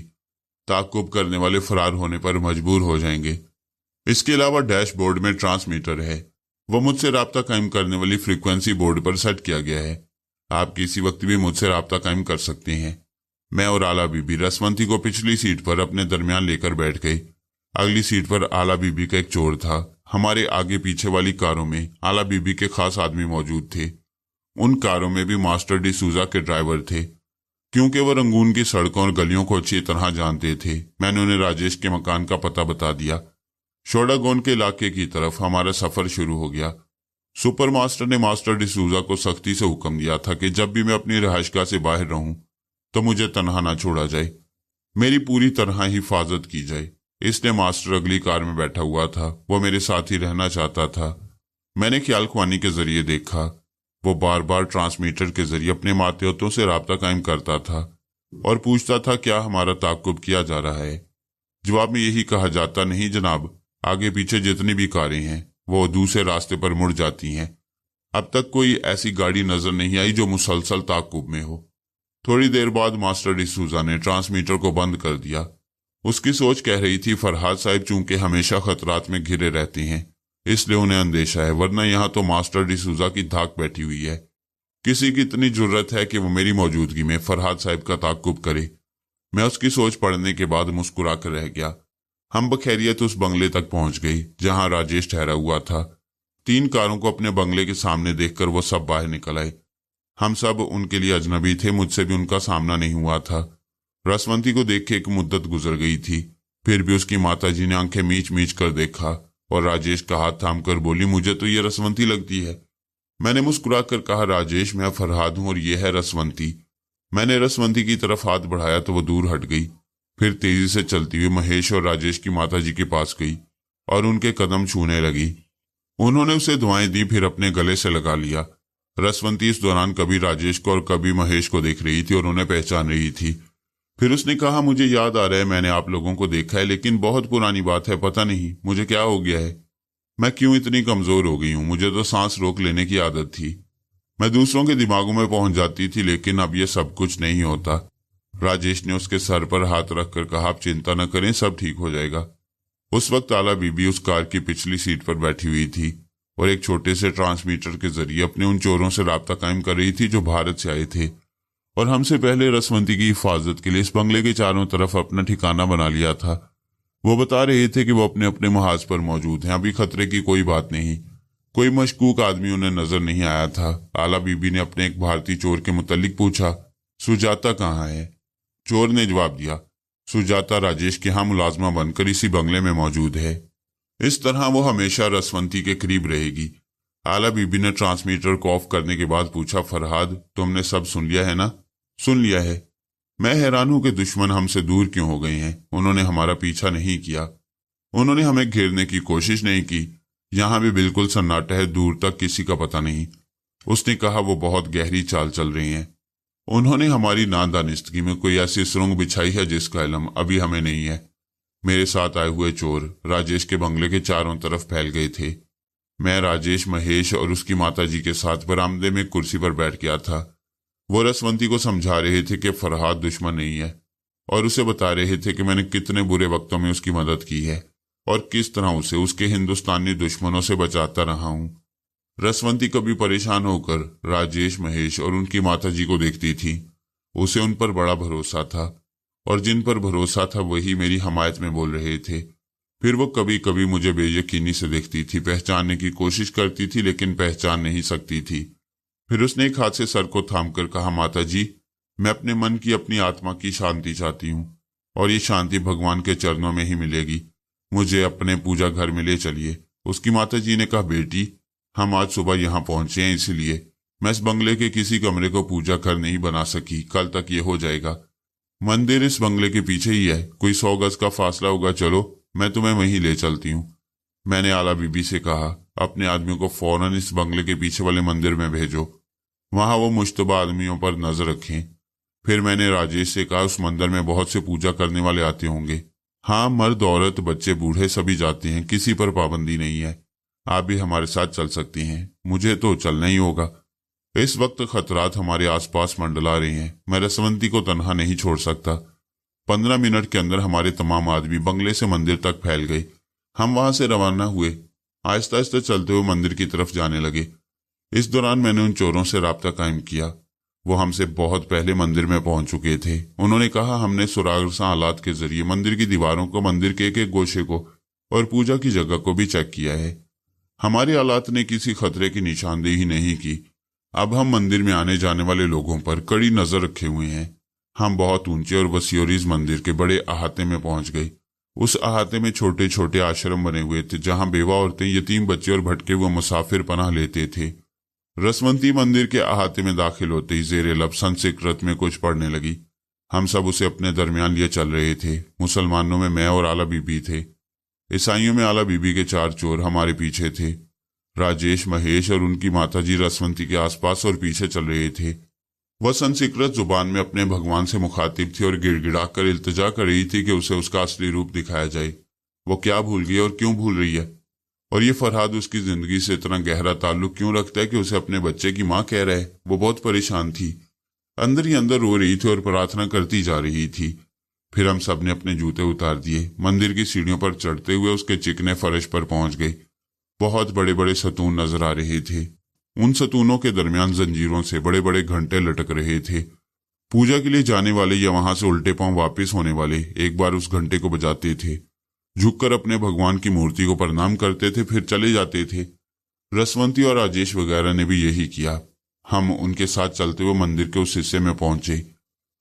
ताक़ुब करने वाले फरार होने पर मजबूर हो जाएंगे। इसके अलावा डैशबोर्ड में ट्रांसमीटर है। वो मुझसे राब्ता कायम करने वाली फ्रीक्वेंसी बोर्ड पर सेट किया गया है। आप किसी वक्त भी मुझसे राब्ता कायम कर सकते हैं। मैं और आला बीबी रसवंती को पिछली सीट पर अपने दरमियान लेकर बैठ गए। अगली सीट पर आला बीबी का एक चोर था। हमारे आगे पीछे वाली कारों में आला बीबी के खास आदमी मौजूद थे। उन कारों में भी मास्टर डिसूजा के ड्राइवर थे। क्योंकि वो रंगून की सड़कों और गलियों को अच्छी तरह जानते थे, मैंने उन्हें राजेश के मकान का पता बता दिया। शोडागोन के इलाके की तरफ हमारा सफर शुरू हो गया। सुपर मास्टर ने मास्टर डिसूजा को सख्ती से हुक्म दिया था कि जब भी मैं अपनी रिहाइशगाह से बाहर रहूं तो मुझे तनहा ना छोड़ा जाए, मेरी पूरी तरह हिफाजत की जाए। इसलिए मास्टर अगली कार में बैठा हुआ था। वो मेरे साथ ही रहना चाहता था। मैंने ख्याल ख्वानी के जरिए देखा, वो बार बार ट्रांसमीटर के जरिए अपने मातहतों से राब्ता कायम करता था और पूछता था क्या हमारा ताक़ुब किया जा रहा है। जवाब में यही कहा जाता, नहीं जनाब, आगे पीछे जितनी भी कारें हैं वो दूसरे रास्ते पर मुड़ जाती हैं। अब तक कोई ऐसी गाड़ी नजर नहीं आई जो मुसलसल ताक़ुब में हो। थोड़ी देर बाद मास्टर डिसूजा ने ट्रांसमीटर को बंद कर दिया। उसकी सोच कह रही थी, फरहाद साहब चूंकि हमेशा खतरात में घिरे रहते हैं इसलिए उन्हें अंदेशा है, वरना यहाँ तो मास्टर डिसूजा की धाक बैठी हुई है। किसी की इतनी जुर्रत है कि वो मेरी मौजूदगी में फरहाद साहब का ताक़ुब करे। मैं उसकी सोच पढ़ने के बाद मुस्कुरा कर रह गया। हम बखैरियत उस बंगले तक पहुंच गई जहां राजेश ठहरा हुआ था। 3 कारों को अपने बंगले के सामने देखकर वो सब बाहर निकल आए। हम सब उनके लिए अजनबी थे, मुझसे भी उनका सामना नहीं हुआ था। रसवंती को देख के एक मुद्दत गुजर गई थी, फिर भी उसकी माताजी ने आंखें मीच मीच कर देखा और राजेश का हाथ थाम कर बोली, मुझे तो ये रसवंती लगती है। मैंने मुस्कुरा कर कहा, राजेश, मैं फरहाद हूं और ये है रसवंती। मैंने रसवंती की तरफ हाथ बढ़ाया तो वो दूर हट गई। फिर तेजी से चलती हुई महेश और राजेश की माताजी के पास गई और उनके कदम छूने लगी। उन्होंने उसे दुआएं दी, फिर अपने गले से लगा लिया। रसवंती इस दौरान कभी राजेश को और कभी महेश को देख रही थी और उन्हें पहचान रही थी। फिर उसने कहा, मुझे याद आ रहा है, मैंने आप लोगों को देखा है, लेकिन बहुत पुरानी बात है, पता नहीं मुझे क्या हो गया है। मैं क्यों इतनी कमजोर हो गई हूं, मुझे तो सांस रोक लेने की आदत थी। मैं दूसरों के दिमागों में पहुंच जाती थी, लेकिन अब यह सब कुछ नहीं होता। राजेश ने उसके सर पर हाथ रखकर कहा, आप चिंता न करें, सब ठीक हो जाएगा। उस वक्त आला बीबी उस कार की पिछली सीट पर बैठी हुई थी और एक छोटे से ट्रांसमीटर के जरिए अपने उन चोरों से राब्ता कायम कर रही थी जो भारत से आए थे और हमसे पहले रसवंती की हिफाजत के लिए इस बंगले के चारों तरफ अपना ठिकाना बना लिया था। वो बता रहे थे कि वो अपने अपने महाज पर मौजूद हैं, अभी खतरे की कोई बात नहीं। कोई मशकूक आदमी उन्हें नजर नहीं आया था। आला बीबी ने अपने एक भारतीय चोर के मुतल्लिक पूछा, सुजाता कहाँ है? चोर ने जवाब दिया, सुजाता राजेश के यहाँ मुलाजमा बनकर इसी बंगले में मौजूद है। इस तरह वो हमेशा रसवंती के करीब रहेगी। आला बीबी ने ट्रांसमीटर को ऑफ करने के बाद पूछा, फरहाद तुमने सब सुन लिया है ना? सुन लिया है। मैं हैरान हूं कि दुश्मन हमसे दूर क्यों हो गए हैं। उन्होंने हमारा पीछा नहीं किया, उन्होंने हमें घेरने की कोशिश नहीं की। यहां भी बिल्कुल सन्नाटा है, दूर तक किसी का पता नहीं। उसने कहा, वो बहुत गहरी चाल चल रही हैं। उन्होंने हमारी नादानिस्तगी में कोई ऐसी सुरंग बिछाई है जिसका इल्म अभी हमें नहीं है। मेरे साथ आए हुए चोर राजेश के बंगले के चारों तरफ फैल गए थे। मैं राजेश, महेश और उसकी माताजी के साथ बरामदे में कुर्सी पर बैठ गया था। वो रसवंती को समझा रहे थे कि फरहाद दुश्मन नहीं है और उसे बता रहे थे कि मैंने कितने बुरे वक्तों में उसकी मदद की है और किस तरह उसे उसके हिंदुस्तानी दुश्मनों से बचाता रहा हूं। रसवंती कभी परेशान होकर राजेश, महेश और उनकी माताजी को देखती थी। उसे उन पर बड़ा भरोसा था और जिन पर भरोसा था वही मेरी हमायत में बोल रहे थे। फिर वो कभी कभी मुझे बेयकीनी से देखती थी, पहचानने की कोशिश करती थी लेकिन पहचान नहीं सकती थी। फिर उसने एक हाथ से सर को थामकर कहा, माताजी मैं अपने मन की, अपनी आत्मा की शांति चाहती हूँ और ये शांति भगवान के चरणों में ही मिलेगी। मुझे अपने पूजा घर में ले चलिए। उसकी माताजी ने कहा, बेटी हम आज सुबह यहाँ पहुंचे हैं, इसलिए मैं इस बंगले के किसी कमरे को पूजा घर नहीं बना सकी। कल तक ये हो जाएगा। मंदिर इस बंगले के पीछे ही है, कोई 100 गज का फासला होगा। चलो मैं तुम्हें वहीं ले चलती हूँ। मैंने आला बीबी से कहा, अपने आदमियों को फौरन इस बंगले के पीछे वाले मंदिर में भेजो, वहां वो मुश्तबा आदमियों पर नजर रखें। फिर मैंने राजेश से कहा, उस मंदिर में बहुत से पूजा करने वाले आते होंगे। हाँ, मर्द, औरत, बच्चे, बूढ़े सभी जाते हैं, किसी पर पाबंदी नहीं है। आप भी हमारे साथ चल सकती हैं। मुझे तो चलना ही होगा। इस वक्त खतरात हमारे आसपास मंडला रहे हैं। मैं रसवंती को तन्हा नहीं छोड़ सकता। 15 मिनट के अंदर हमारे तमाम आदमी बंगले से मंदिर तक फैल गए। हम वहां से रवाना हुए, आहिस्ता आहिस्ता चलते हुए मंदिर की तरफ जाने लगे। इस दौरान मैंने उन चोरों से राब्ता कायम किया। वो हमसे बहुत पहले मंदिर में पहुंच चुके थे। उन्होंने कहा, हमने सुरागसा आलात के जरिए मंदिर की दीवारों को, मंदिर के एक एक गोशे को और पूजा की जगह को भी चेक किया है। हमारे आलात ने किसी खतरे की निशानदेही नहीं की। अब हम मंदिर में आने जाने वाले लोगों पर कड़ी नजर रखे हुए हैं। हम बहुत ऊंचे और वसीओरीज मंदिर के बड़े अहाते में पहुंच गए। उस अहाते में छोटे छोटे आश्रम बने हुए थे जहां बेवा औरतें, यतीम बच्चे और भटके हुए मुसाफिर पनाह लेते थे। रसवंती मंदिर के अहाते में दाखिल होते ही जेर लब संस्कृत में कुछ पढ़ने लगी। हम सब उसे अपने दरमियान लिए चल रहे थे। मुसलमानों में मैं और आला बीबी थे। ईसाइयों में आला बीबी के 4 चोर हमारे पीछे थे। राजेश, महेश और उनकी माताजी रसवंती के आसपास और पीछे चल रहे थे। वह संस्कृत जुबान में अपने भगवान से मुखातिब थी और गिड़गिड़ा कर इल्तिजा कर रही थी कि उसे उसका असली रूप दिखाया जाए। वो क्या भूल गई और क्यों भूल रही है, और ये फरहाद उसकी जिंदगी से इतना गहरा ताल्लुक क्यों रखता है कि उसे अपने बच्चे की माँ कह रहा है। वो बहुत परेशान थी, अंदर ही अंदर रो रही थी और प्रार्थना करती जा रही थी। फिर हम सब ने अपने जूते उतार दिए। मंदिर की सीढ़ियों पर चढ़ते हुए उसके चिकने फर्श पर पहुंच गए। बहुत बड़े बड़े सतून नजर आ रहे थे। उन सतूनों के दरमियान जंजीरों से बड़े बड़े घंटे लटक रहे थे। पूजा के लिए जाने वाले या वहां से उल्टे पांव वापस होने वाले एक बार उस घंटे को बजाते थे, झुककर अपने भगवान की मूर्ति को प्रणाम करते थे, फिर चले जाते थे। रसवंती और राजेश वगैरह ने भी यही किया। हम उनके साथ चलते हुए मंदिर के उस हिस्से में पहुंचे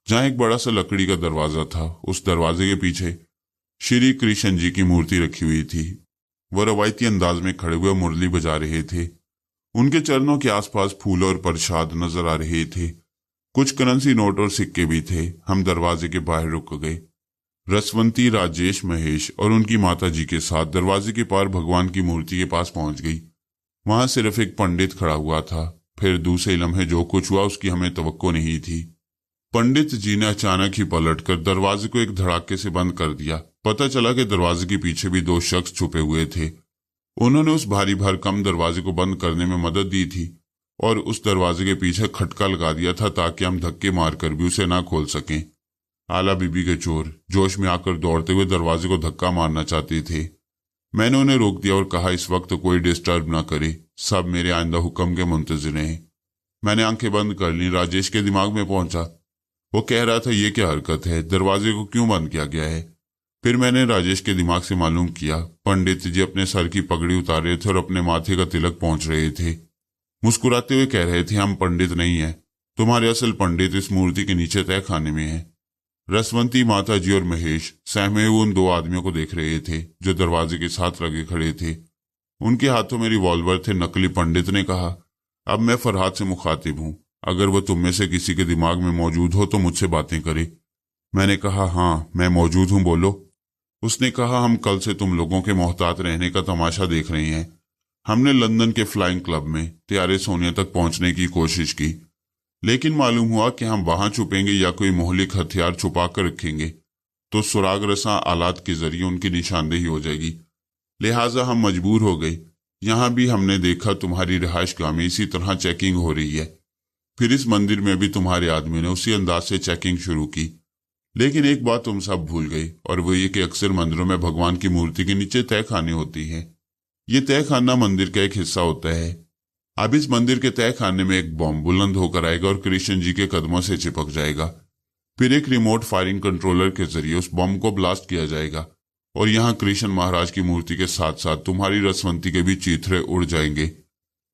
जहां एक बड़ा सा लकड़ी का दरवाजा था। उस दरवाजे के पीछे श्री कृष्ण जी की मूर्ति रखी हुई थी। वह रवायती अंदाज में खड़े हुए मुरली बजा रहे थे। उनके चरणों के आसपास फूल और प्रसाद नजर आ रहे थे। कुछ करेंसी नोट और सिक्के भी थे। हम दरवाजे के बाहर रुक गए। रसवंती, राजेश, महेश और उनकी माताजी के साथ दरवाजे के पार भगवान की मूर्ति के पास पहुंच गई। वहां सिर्फ एक पंडित खड़ा हुआ था। फिर दूसरे लम्हे जो कुछ हुआ उसकी हमें तवक्को नहीं थी। पंडित जी ने अचानक ही पलटकर दरवाजे को एक धड़ाके से बंद कर दिया। पता चला कि दरवाजे के पीछे भी 2 शख्स छुपे हुए थे। उन्होंने उस भारी भरकम दरवाजे को बंद करने में मदद दी थी। और उस दरवाजे के पीछे खटका लगा दिया था ताकि हम धक्के मारकर भी उसे ना खोल सकें। आला बीबी के चोर जोश में आकर दौड़ते हुए दरवाजे को धक्का मारना चाहते थे। मैंने उन्हें रोक दिया और कहा, इस वक्त कोई डिस्टर्ब ना करे, सब मेरे आइंदा हुक्म के मुंतजिर हैं। मैंने आंखें बंद कर ली। राजेश के दिमाग में पहुंचा। वो कह रहा था, ये क्या हरकत है, दरवाजे को क्यों बंद किया गया है। फिर मैंने राजेश के दिमाग से मालूम किया, पंडित जी अपने सर की पगड़ी उतार रहे थे और अपने माथे का तिलक पहुंच रहे थे। मुस्कुराते हुए कह रहे थे, हम पंडित नहीं है, तुम्हारे असल पंडित इस मूर्ति के नीचे तय खाने में है। रसवंती, माता जी और महेश सहमे हुए उन दो आदमियों को देख रहे थे जो दरवाजे के साथ लगे खड़े थे। उनके हाथों में रिवॉल्वर थे। नकली पंडित ने कहा, अब मैं फरहाद से मुखातिब हूं, अगर वो तुम में से किसी के दिमाग में मौजूद हो तो मुझसे बातें करे। मैंने कहा, हाँ मैं मौजूद हूं, बोलो। उसने कहा, हम कल से तुम लोगों के मोहतात रहने का तमाशा देख रहे हैं। हमने लंदन के फ्लाइंग क्लब में त्यारे सोने तक पहुंचने की कोशिश की, लेकिन मालूम हुआ कि हम वहां छुपेंगे या कोई मोहलिक हथियार छुपा कर रखेंगे तो सुराग रसा आलात के जरिए उनकी निशानदेही हो जाएगी। लिहाजा हम मजबूर हो गए। यहां भी हमने देखा तुम्हारी रिहाइश गाह में इसी तरह चेकिंग हो रही है। फिर इस मंदिर में भी तुम्हारे आदमी ने उसी अंदाज से चेकिंग शुरू की। लेकिन एक बात तुम सब भूल गई, और वो ये कि अक्सर मंदिरों में भगवान की मूर्ति के नीचे तय खाने होती है। ये तय खाना मंदिर का एक हिस्सा होता है। अब इस मंदिर के तय खाने में एक बॉम्ब बुलंद होकर आएगा और कृष्ण जी के कदमों से चिपक जाएगा। फिर एक रिमोट फायरिंग कंट्रोलर के जरिए उस बॉम्ब को ब्लास्ट किया जाएगा और यहाँ कृष्ण महाराज की मूर्ति के साथ साथ तुम्हारी रसवंती के भी चीथड़े उड़ जाएंगे।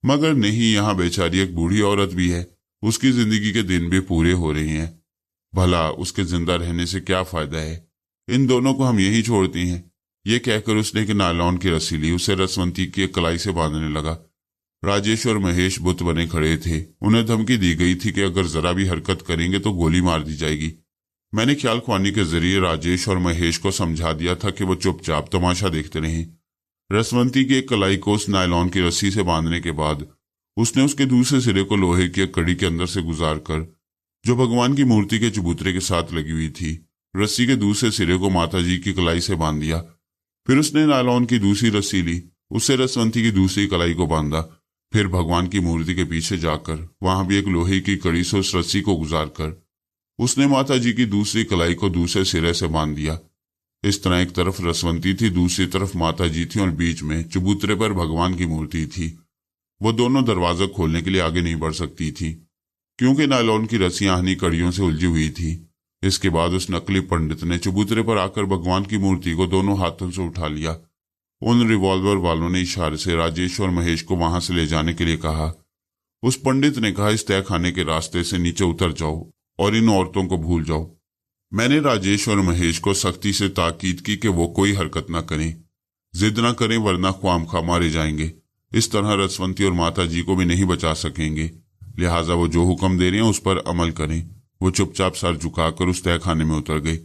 मगर नहीं, यहाँ बेचारी एक बूढ़ी औरत भी है, उसकी जिंदगी के दिन भी पूरे हो रहे हैं। भला उसके जिंदा रहने से क्या फायदा है, इन दोनों को हम यही छोड़ते हैं। ये कहकर उसने एक नायलॉन की रस्सी ली, उसे रसवंती की एक कलाई से बांधने लगा। राजेश और महेश बुत बने खड़े थे। उन्हें धमकी दी गई थी कि अगर जरा भी हरकत करेंगे तो गोली मार दी जाएगी। मैंने ख्याल ख्वानी के जरिए राजेश और महेश को समझा दिया था कि वो चुपचाप तमाशा देखते रहें। रसवंती की एक कलाई को उस नायलॉन की रस्सी से बांधने के बाद उसने उसके दूसरे सिरे को लोहे की एक कड़ी के अंदर से गुजार कर, जो भगवान की मूर्ति के चबूतरे के साथ लगी हुई थी, रस्सी के दूसरे सिरे को माता जी की कलाई से बांध दिया। फिर उसने नायलॉन की दूसरी रस्सी ली, उससे रसवंती की दूसरी कलाई को बांधा। फिर भगवान की मूर्ति के पीछे जाकर वहां भी एक लोहे की कड़ी से उस रस्सी को गुजार कर उसने माता जी की दूसरी कलाई को दूसरे सिरे से बांध दिया। इस तरह एक तरफ रसवंती थी, दूसरी तरफ माता जी थी और बीच में चबूतरे पर भगवान की मूर्ति थी। वो दोनों दरवाजा खोलने के लिए आगे नहीं बढ़ सकती थी क्योंकि नायलॉन की रस्सियां आहनी कड़ियों से उलझी हुई थी। इसके बाद उस नकली पंडित ने चबूतरे पर आकर भगवान की मूर्ति को दोनों हाथों से उठा लिया। उन रिवॉल्वर वालों ने इशारे से राजेश और महेश को वहां से ले जाने के लिए कहा। उस पंडित ने कहा, इस तय खाने के रास्ते से नीचे उतर जाओ और इन औरतों को भूल जाओ। मैंने राजेश और महेश को सख्ती से ताकीद की कि वो कोई हरकत ना करें, जिद ना करें, वरना ख्वामखा मारे जाएंगे। इस तरह रसवंती और माता जी को भी नहीं बचा सकेंगे। लिहाजा वो जो हुक्म दे रहे हैं उस पर अमल करें। वो चुपचाप सर झुकाकर उस तय खाने में उतर गए।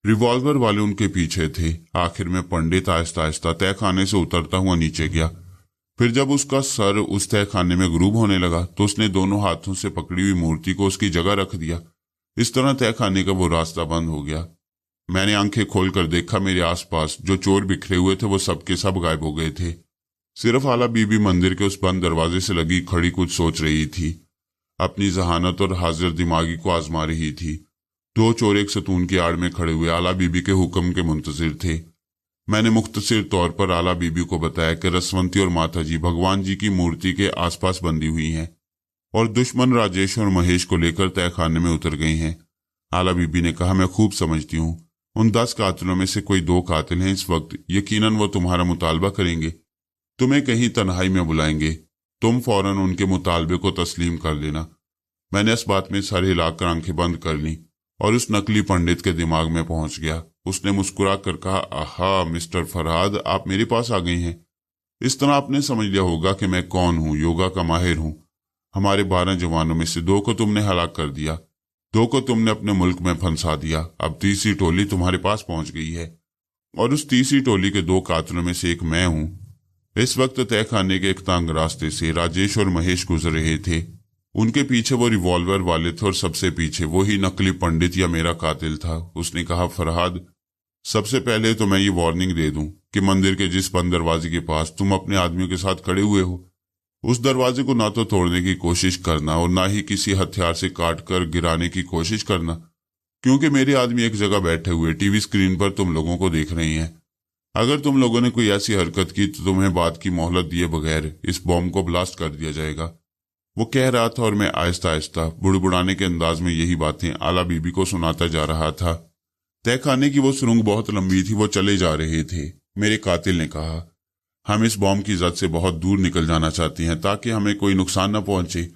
रिवॉल्वर वाले उनके पीछे थे। आखिर में पंडित आहिस्ता आहिस्ता तय खाने से उतरता हुआ नीचे गया। फिर जब उसका सर उस तय खाने में गुरूब होने लगा तो उसने दोनों हाथों से पकड़ी हुई मूर्ति को उसकी जगह रख दिया। इस तरह तय खाने का वो रास्ता बंद हो गया। मैंने आंखें खोलकर देखा, मेरे आसपास जो चोर बिखरे हुए थे वो सबके सब गायब हो गए थे। सिर्फ आला बीबी मंदिर के उस बंद दरवाजे से लगी खड़ी कुछ सोच रही थी, अपनी जहानत और हाजिर दिमागी को आजमा रही थी। दो चोर एक सतून की आड़ में खड़े हुए आला बीबी के हुक्म के मुंतजिर थे। मैंने मुख्तसिर तौर पर आला बीबी को बताया कि रसवंती और माता जी भगवान जी की मूर्ति के आसपास बंधी हुई हैं और दुश्मन राजेश और महेश को लेकर तय खाने में उतर गई हैं। आला बीबी ने कहा, मैं खूब समझती हूँ, उन 10 कातिलों में से कोई 2 कातिल हैं इस वक्त। यकीनन वो तुम्हारा मुतालबा करेंगे, तुम्हें कहीं तन्हाई में बुलाएंगे। तुम फौरन उनके मुतालबे को तस्लीम कर लेना। मैंने इस बात में सर हिलाकर आंखें बंद कर ली और उस नकली पंडित के दिमाग में पहुंच गया। उसने मुस्कुरा कर कहा, आहा मिस्टर फरहाद, आप मेरे पास आ गए हैं। इस तरह आपने समझ लिया होगा कि मैं कौन हूँ, योगा का माहिर हूँ। हमारे 12 जवानों में से 2 को तुमने हलाक कर दिया, 2 को तुमने अपने मुल्क में फंसा दिया। अब तीसरी टोली तुम्हारे पास पहुंच गई है और उस तीसरी टोली के 2 कातिलों में से एक मैं हूँ। इस वक्त तय खाने के एक तंग रास्ते से राजेश और महेश गुजर रहे थे। उनके पीछे वो रिवॉल्वर वाले थे और सबसे पीछे वही नकली पंडित या मेरा कातिल था। उसने कहा, फरहाद, सबसे पहले तो मैं ये वार्निंग दे दूं कि मंदिर के जिस बंद दरवाजे के पास तुम अपने आदमियों के साथ खड़े हुए हो, उस दरवाजे को ना तो तोड़ने की कोशिश करना और ना ही किसी हथियार से काट कर गिराने की कोशिश करना, क्योंकि मेरे आदमी एक जगह बैठे हुए टीवी स्क्रीन पर तुम लोगों को देख रही हैं। अगर तुम लोगों ने कोई ऐसी हरकत की तो तुम्हें बात की मोहलत दिए बगैर इस बॉम्ब को ब्लास्ट कर दिया जाएगा। वो कह रहा था और मैं आहिस्ता आहिस्ता बुड़बुड़ाने के अंदाज में यही बातें आला बीबी को सुनाता जा रहा था। तहखाने की वो सुरंग बहुत लंबी थी। वो चले जा रहे थे। मेरे कातिल ने कहा, हम इस बॉम्ब की जद से बहुत दूर निकल जाना चाहती हैं ताकि हमें कोई नुकसान न पहुंचे।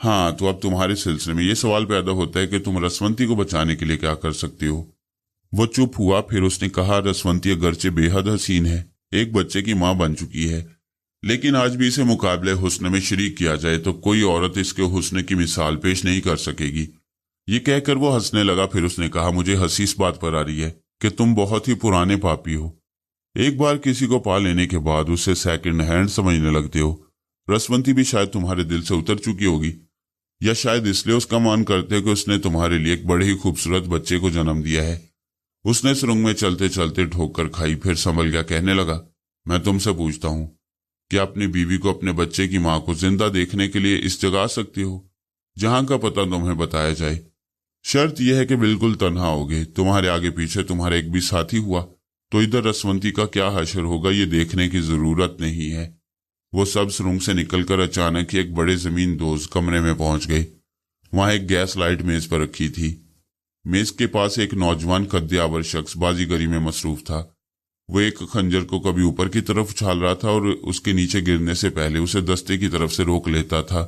हाँ, तो अब तुम्हारे सिलसिले में ये सवाल पैदा होता है कि तुम रसवंती को बचाने के लिए क्या कर सकते हो। वो चुप हुआ। फिर उसने कहा, रसवंती अगरचे बेहद हसीन है, एक बच्चे की माँ बन चुकी है, लेकिन आज भी इसे मुकाबले हुस्न में शरीक किया जाए तो कोई औरत इसके हुस्न की मिसाल पेश नहीं कर सकेगी। ये कहकर वो हंसने लगा। फिर उसने कहा, मुझे हंसी इस बात पर आ रही है कि तुम बहुत ही पुराने पापी हो। एक बार किसी को पा लेने के बाद उसे सेकंड हैंड समझने लगते हो। रसवंती भी शायद तुम्हारे दिल से उतर चुकी होगी, या शायद इसलिए उसका मान करते हो कि उसने तुम्हारे लिए एक बड़े ही खूबसूरत बच्चे को जन्म दिया है। उसने सुरंग में चलते चलते ठोकर खाई, फिर संभल गया। कहने लगा, मैं तुमसे पूछता हूं कि अपनी बीवी को, अपने बच्चे की मां को जिंदा देखने के लिए इस जगह आ सकती हो जहां का पता तुम्हें बताया जाए। शर्त यह है कि बिल्कुल तन्हा होगे। तुम्हारे आगे पीछे तुम्हारा एक भी साथी हुआ तो इधर रसवंती का क्या हशर होगा ये देखने की जरूरत नहीं है। वो सब सुरंग से निकलकर अचानक ही एक बड़े जमीन दोज कमरे में पहुंच गए। वहां एक गैस लाइट मेज पर रखी थी। मेज के पास एक नौजवान कद्यावर शख्स बाजीगरी में मसरूफ था। वो एक खंजर को कभी ऊपर की तरफ उछाल रहा था और उसके नीचे गिरने से पहले उसे दस्ते की तरफ से रोक लेता था।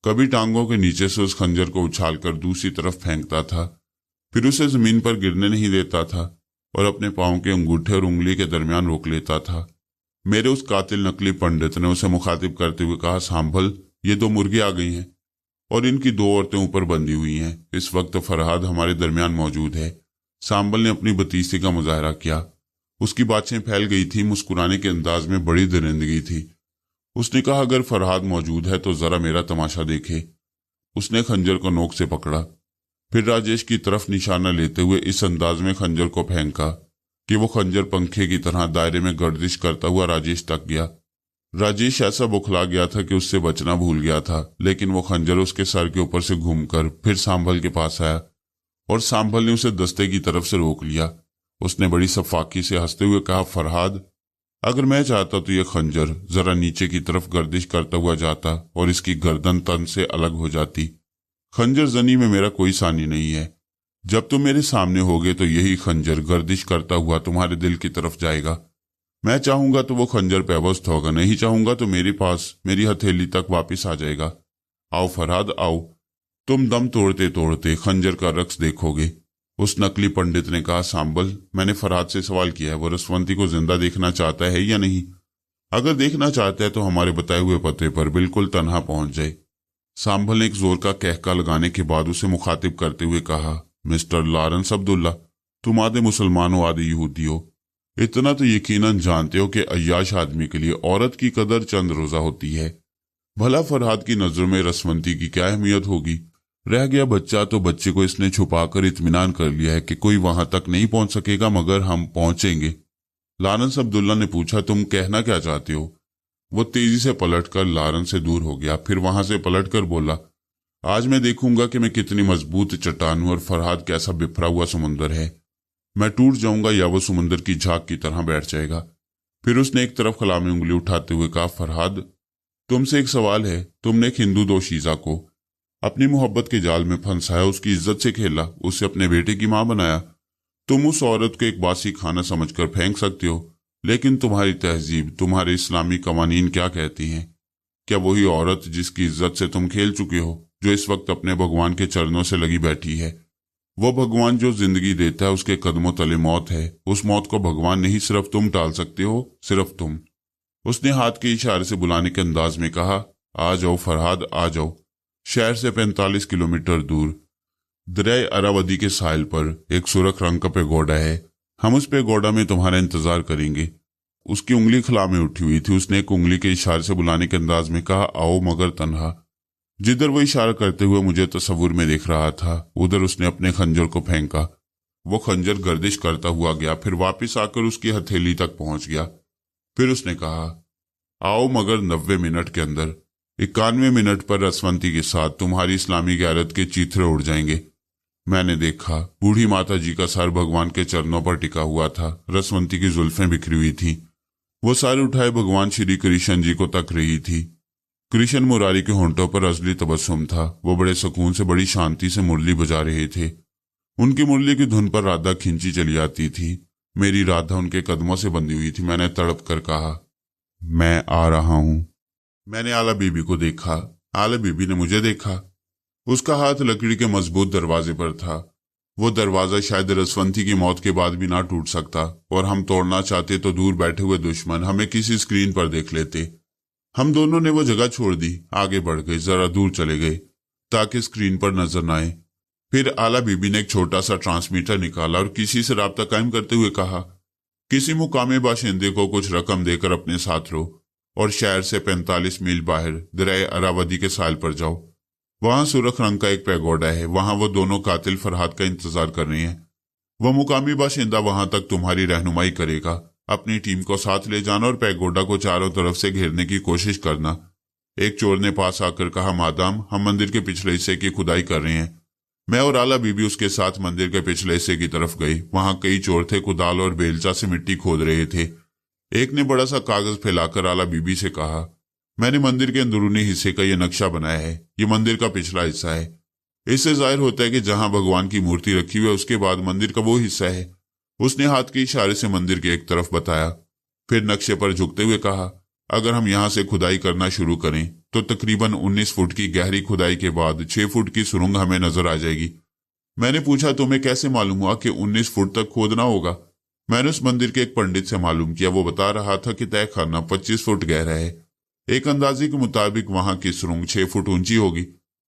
कभी टांगों के नीचे से उस खंजर को उछालकर दूसरी तरफ फेंकता था, फिर उसे जमीन पर गिरने नहीं देता था और अपने पांव के अंगूठे और उंगली के दरमियान रोक लेता था। मेरे उस कातिल नकली पंडित ने उसे मुखातिब करते हुए कहा, सांभल, ये 2 मुर्गी आ गई हैं और इनकी 2 औरतें ऊपर बंधी हुई हैं। इस वक्त फरहाद हमारे दरमियान मौजूद है। सांभल ने अपनी बतीसी का मुजाहरा किया। उसकी बातें फैल गई थी, मुस्कुराने के अंदाज में बड़ी दरिंदगी थी। उसने कहा, अगर फरहाद मौजूद है तो जरा मेरा तमाशा देखे। उसने खंजर को नोक से पकड़ा, फिर राजेश की तरफ निशाना लेते हुए इस अंदाज में खंजर को फेंका कि वो खंजर पंखे की तरह दायरे में गर्दिश करता हुआ राजेश तक गया। राजेश ऐसा बुखला गया था कि उससे बचना भूल गया था, लेकिन वो खंजर उसके सर के ऊपर से घूमकर फिर सांभल के पास आया और सांभल ने उसे दस्ते की तरफ से रोक लिया। उसने बड़ी सफाकी से हंसते हुए कहा, फरहाद, अगर मैं चाहता तो यह खंजर जरा नीचे की तरफ गर्दिश करता हुआ जाता और इसकी गर्दन तन से अलग हो जाती। खंजर जनी में मेरा कोई सानी नहीं है। जब तुम मेरे सामने होगे तो यही खंजर गर्दिश करता हुआ तुम्हारे दिल की तरफ जाएगा। मैं चाहूंगा तो वो खंजर पेवस्त होगा, नहीं चाहूंगा तो मेरे पास मेरी हथेली तक वापस आ जाएगा। आओ फरहाद, आओ, तुम दम तोड़ते तोड़ते खंजर का रक्स देखोगे। उस नकली पंडित ने कहा, सांबल, मैंने फरहाद से सवाल किया है, वो रसवंती को जिंदा देखना चाहता है या नहीं। अगर देखना चाहता है तो हमारे बताए हुए पते पर बिल्कुल तन्हा पहुंच जाए। सांभल ने एक जोर का कहका लगाने के बाद उसे मुखातिब करते हुए कहा, मिस्टर लॉरेंस अब्दुल्ला, तुम आधे मुसलमान हो आधे यहूदी हो। इतना तो यकीनन जानते हो कि अय्याश आदमी के लिए औरत की कदर चंद रोजा होती है। भला फरहाद की नजरों में रसवंती की क्या अहमियत होगी। रह गया बच्चा तो बच्चे को इसने छुपाकर इत्मीनान कर लिया है कि कोई वहां तक नहीं पहुंच सकेगा, मगर हम पहुंचेंगे। लॉरेंस अब्दुल्ला ने पूछा, तुम कहना क्या चाहते हो। वो तेजी से पलटकर लॉरेंस से दूर हो गया, फिर वहां से पलटकर बोला, आज मैं देखूंगा कि मैं कितनी मजबूत चट्टान हूं और फरहाद कैसा बिफरा हुआ समुंदर है। मैं टूट जाऊंगा या वो समुंदर की झाग की तरह बैठ जाएगा। फिर उसने एक तरफ खला में उंगली उठाते हुए कहा, फरहाद, तुमसे एक सवाल है। तुमने एक हिंदू दोशीजा को अपनी मोहब्बत के जाल में फंसाया, उसकी इज्जत से खेला, उसे अपने बेटे की मां बनाया। तुम उस औरत को एक बासी खाना समझकर फेंक सकते हो, लेकिन तुम्हारी तहजीब, तुम्हारे इस्लामी कवानीन क्या कहती हैं। क्या वही औरत जिसकी इज्जत से तुम खेल चुके हो, जो इस वक्त अपने भगवान के चरणों से लगी बैठी है। वो भगवान जो जिंदगी देता है, उसके कदमों तले मौत है। उस मौत को भगवान नहीं, सिर्फ तुम टाल सकते हो, सिर्फ तुम। उसने हाथ के इशारे से बुलाने के अंदाज में कहा, आ जाओ फरहाद, आ जाओ। शहर से 45 किलोमीटर दूर दरिया अरावदी के साहिल पर एक सुरख रंग का पेगोडा है। हम उस पेगोडा में तुम्हारा इंतजार करेंगे। उसकी उंगली खला में उठी हुई थी। उसने एक उंगली के इशारे से बुलाने के अंदाज में कहा, आओ मगर तन्हा। जिधर वो इशारा करते हुए मुझे तस्वुर में देख रहा था, उधर उसने अपने खंजर को फेंका। वो खंजर गर्दिश करता हुआ गया, फिर वापस आकर उसकी हथेली तक पहुंच गया। फिर उसने कहा, आओ मगर 90 मिनट के अंदर। 91 मिनट पर रसवंती के साथ तुम्हारी इस्लामी गैरत के चीथड़े उड़ जाएंगे। मैंने देखा, बूढ़ी माता जी का सर भगवान के चरणों पर टिका हुआ था। रसवंती की जुल्फें बिखरी हुई थी। वो सर उठाए भगवान श्री कृष्ण जी को तक रही थी। कृष्ण मुरारी के होंठों पर असली तबस्सुम था। वो बड़े सुकून से, बड़ी शांति से मुरली बजा रहे थे। उनकी मुरली की धुन पर राधा खिंची चली आती थी। मेरी राधा उनके कदमों से बंधी हुई थी। मैंने तड़प कर कहा, मैं आ रहा हूं। मैंने आला बीबी को देखा। आला बीबी ने मुझे देखा। उसका हाथ लकड़ी के मजबूत दरवाजे पर था। वो दरवाजा शायद रसवंती की मौत के बाद भी ना टूट सकता, और हम तोड़ना चाहते तो दूर बैठे हुए दुश्मन हमें किसी स्क्रीन पर देख लेते। हम दोनों ने वो जगह छोड़ दी, आगे बढ़ गए, जरा दूर चले गए ताकि स्क्रीन पर नजर न आए। फिर आला बीबी ने एक छोटा सा ट्रांसमीटर निकाला और किसी से राब्ता कायम करते हुए कहा, किसी मुकामी बाशिंदे को कुछ रकम देकर अपने साथ लो और शहर से 45 मील बाहर दरिया अरावदी के साहिल पर जाओ। वहां सुरख रंग का एक पैगोडा है। वहां वो दोनों कातिल फरहाद का इंतजार कर रहे हैं। वो मुकामी बाशिंदा वहां तक तुम्हारी रहनुमाई करेगा। अपनी टीम को साथ ले जाना और पैगोडा को चारों तरफ से घेरने की कोशिश करना। एक चोर ने पास आकर कहा, मादाम, हम मंदिर के पिछले हिस्से की खुदाई कर रहे हैं। मैं और आला बीबी उसके साथ मंदिर के पिछले हिस्से की तरफ गई। वहां कई चोर थे, कुदाल और बेलचा से मिट्टी खोद रहे थे। एक ने बड़ा सा कागज फैलाकर आला बीबी से कहा, मैंने मंदिर के अंदरूनी हिस्से का यह नक्शा बनाया है। ये मंदिर का पिछला हिस्सा है। इससे जाहिर होता है कि जहां भगवान की मूर्ति रखी हुई है उसके बाद मंदिर का वो हिस्सा है। उसने हाथ के इशारे से मंदिर के एक तरफ बताया। फिर नक्शे पर झुकते हुए कहा, अगर हम यहां से खुदाई करना शुरू करें तो तकरीबन 19 फुट की गहरी खुदाई के बाद 6 फुट की सुरंग हमें नजर आ जाएगी। मैंने पूछा, तुम्हें कैसे मालूम हुआ कि 19 फुट तक खोदना होगा? मैंने उस मंदिर के एक पंडित से मालूम किया। वो बता रहा था कि तय खाना 25 फुट गहरा है। एक अंदाजे के मुताबिक वहां की सुरंग 6 फुट ऊंची होगी।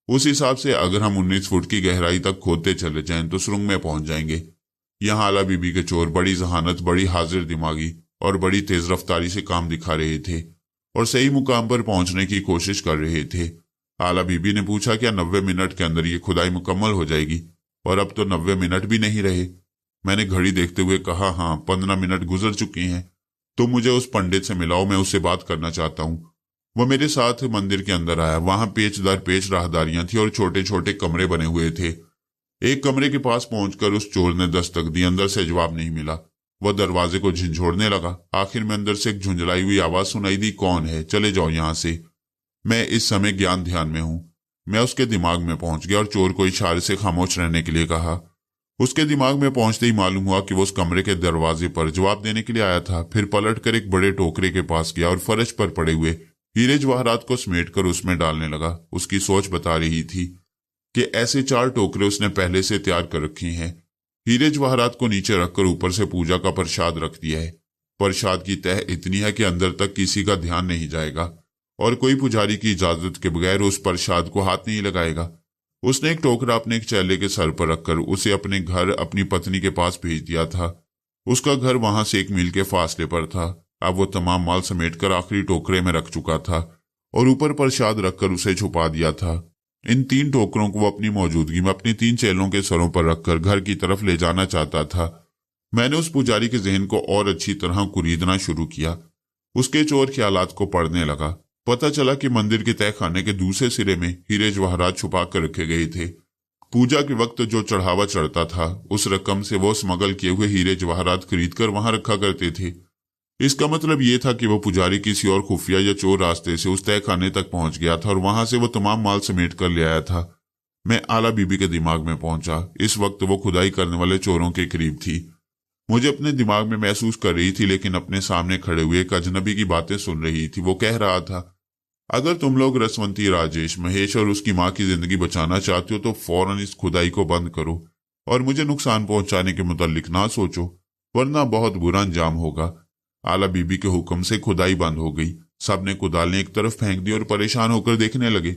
उस हिसाब से अगर हम 19 फुट की गहराई तक खोदते चले जाएं तो सुरंग में पहुंच जाएंगे। यहाँ आला बीबी के चोर बड़ी जहानत, बड़ी हाजिर दिमागी और बड़ी तेज रफ्तारी से काम दिखा रहे थे और सही मुकाम पर पहुंचने की कोशिश कर रहे थे। आला बीबी ने पूछा, क्या 90 मिनट के अंदर ये खुदाई मुकम्मल हो जाएगी? और अब तो 90 मिनट भी नहीं रहे। मैंने घड़ी देखते हुए कहा, हाँ, 15 मिनट गुजर चुके हैं। तो मुझे उस पंडित से मिलाओ, मैं उससे बात करना चाहता हूँ। वो मेरे साथ मंदिर के अंदर आया। वहां पेच दर पेच राहदारियां थी और छोटे छोटे कमरे बने हुए थे। एक कमरे के पास पहुंचकर उस चोर ने दस्तक दी। अंदर से जवाब नहीं मिला। वह दरवाजे को झंझोड़ने लगा। आखिर में अंदर से एक झुंझलाई हुई आवाज सुनाई दी, कौन है? चले जाओ यहां से। मैं इस समय ज्ञान ध्यान में हूं। मैं उसके दिमाग में पहुंच गया और चोर को इशारे से खामोश रहने के लिए कहा। उसके दिमाग में पहुंचते ही मालूम हुआ कि वो उस कमरे के दरवाजे पर जवाब देने के लिए आया था। फिर पलटकर एक बड़े टोकरे के पास गया और फर्श पर पड़े हुए हीरे जवाहरात को समेटकर उसमें डालने लगा। उसकी सोच बता रही थी कि ऐसे 4 टोकरे उसने पहले से तैयार कर रखे हैं। हीरे जवाहरात को नीचे रखकर ऊपर से पूजा का प्रसाद रख दिया है। प्रसाद की तह इतनी है कि अंदर तक किसी का ध्यान नहीं जाएगा और कोई पुजारी की इजाजत के बगैर उस प्रसाद को हाथ नहीं लगाएगा। उसने एक टोकरा अपने एक चेले के सर पर रखकर उसे अपने घर, अपनी पत्नी के पास भेज दिया था। उसका घर वहां से 1 मील के फासले पर था। अब वो तमाम माल समेटकर आखिरी टोकरे में रख चुका था और ऊपर प्रसाद रखकर उसे छुपा दिया था। इन 3 टोकरों को वो अपनी मौजूदगी में अपने 3 चेलों के सरों पर रखकर घर की तरफ ले जाना चाहता था। मैंने उस पुजारी के जहन को और अच्छी तरह कुरीदना शुरू किया। उसके चोर ख्यालात को पढ़ने लगा। पता चला कि मंदिर के तहखाने के दूसरे सिरे में हीरे जवाहरात छुपा कर रखे गए थे। पूजा के वक्त जो चढ़ावा चढ़ता था उस रकम से वो स्मगल किए हुए हीरे जवाहरात खरीद कर वहां रखा करते थे। इसका मतलब ये था कि वो पुजारी किसी और खुफिया या चोर रास्ते से उस तहखाने तक पहुंच गया था और वहां से वो तमाम माल समेट कर ले आया था। मैं आला बीबी के दिमाग में पहुंचा। इस वक्त वो खुदाई करने वाले चोरों के करीब थी। मुझे अपने दिमाग में महसूस कर रही थी, लेकिन अपने सामने खड़े हुए एक अजनबी की बातें सुन रही थी। वो कह रहा था, अगर तुम लोग रसवंती, राजेश, महेश और उसकी माँ की जिंदगी बचाना चाहते हो तो फौरन इस खुदाई को बंद करो और मुझे नुकसान पहुंचाने के मुतालिक ना सोचो, वरना बहुत बुरा अंजाम होगा। आला बीबी के हुक्म से खुदाई बंद हो गई। सबने कुदालें एक तरफ फेंक दी और परेशान होकर देखने लगे।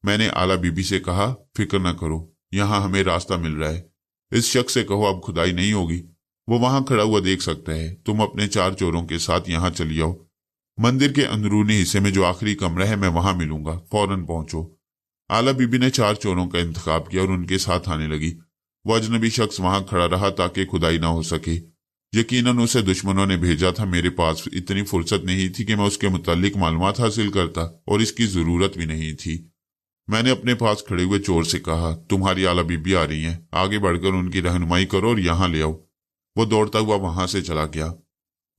मैंने आला बीबी से कहा, फिक्र न करो, यहाँ हमें रास्ता मिल रहा है। इस शख्स से कहो अब खुदाई नहीं होगी। वो वहां खड़ा हुआ देख सकता है। तुम अपने 4 चोरों के साथ यहाँ चली आओ। मंदिर के अंदरूनी हिस्से में जो आखिरी कमरा है मैं वहां मिलूंगा। फौरन पहुंचो। आला बीबी ने 4 चोरों का इंतखाब किया और उनके साथ आने लगी। वो अजनबी शख्स वहां खड़ा रहा ताकि खुदाई ना हो सके। यकीनन उसे दुश्मनों ने भेजा था। मेरे पास इतनी फुर्सत नहीं थी कि मैं उसके मुतालिक मालूमात हासिल करता, और इसकी जरूरत भी नहीं थी। मैंने अपने पास खड़े हुए चोर से कहा, तुम्हारी आला बीबी आ रही हैं, आगे बढ़कर उनकी रहनुमाई करो और यहाँ ले आओ। वो दौड़ता हुआ वहां से चला गया।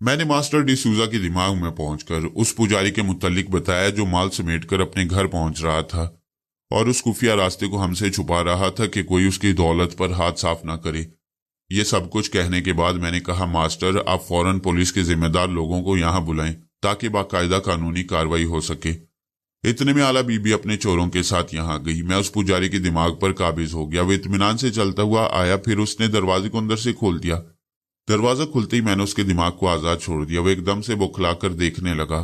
मैंने मास्टर डिसूजा के दिमाग में पहुंचकर उस पुजारी के मुतालिक बताया जो माल समेटकर अपने घर पहुंच रहा था और उस खुफिया रास्ते को हमसे छुपा रहा था कि कोई उसकी दौलत पर हाथ साफ ना करे। ये सब कुछ कहने के बाद मैंने कहा, मास्टर आप फौरन पुलिस के जिम्मेदार लोगों को यहाँ बुलाएं ताकि बाकायदा कानूनी कार्रवाई हो सके। इतने में आला बीबी अपने चोरों के साथ यहाँ गई। मैं उस पुजारी के दिमाग पर काबिज हो गया। वो इत्मीनान से चलता हुआ आया, फिर उसने दरवाजे को अंदर से खोल दिया। दरवाजा खुलते ही मैंने उसके दिमाग को आजाद छोड़ दिया। वो एकदम से बौखलाकर देखने लगा।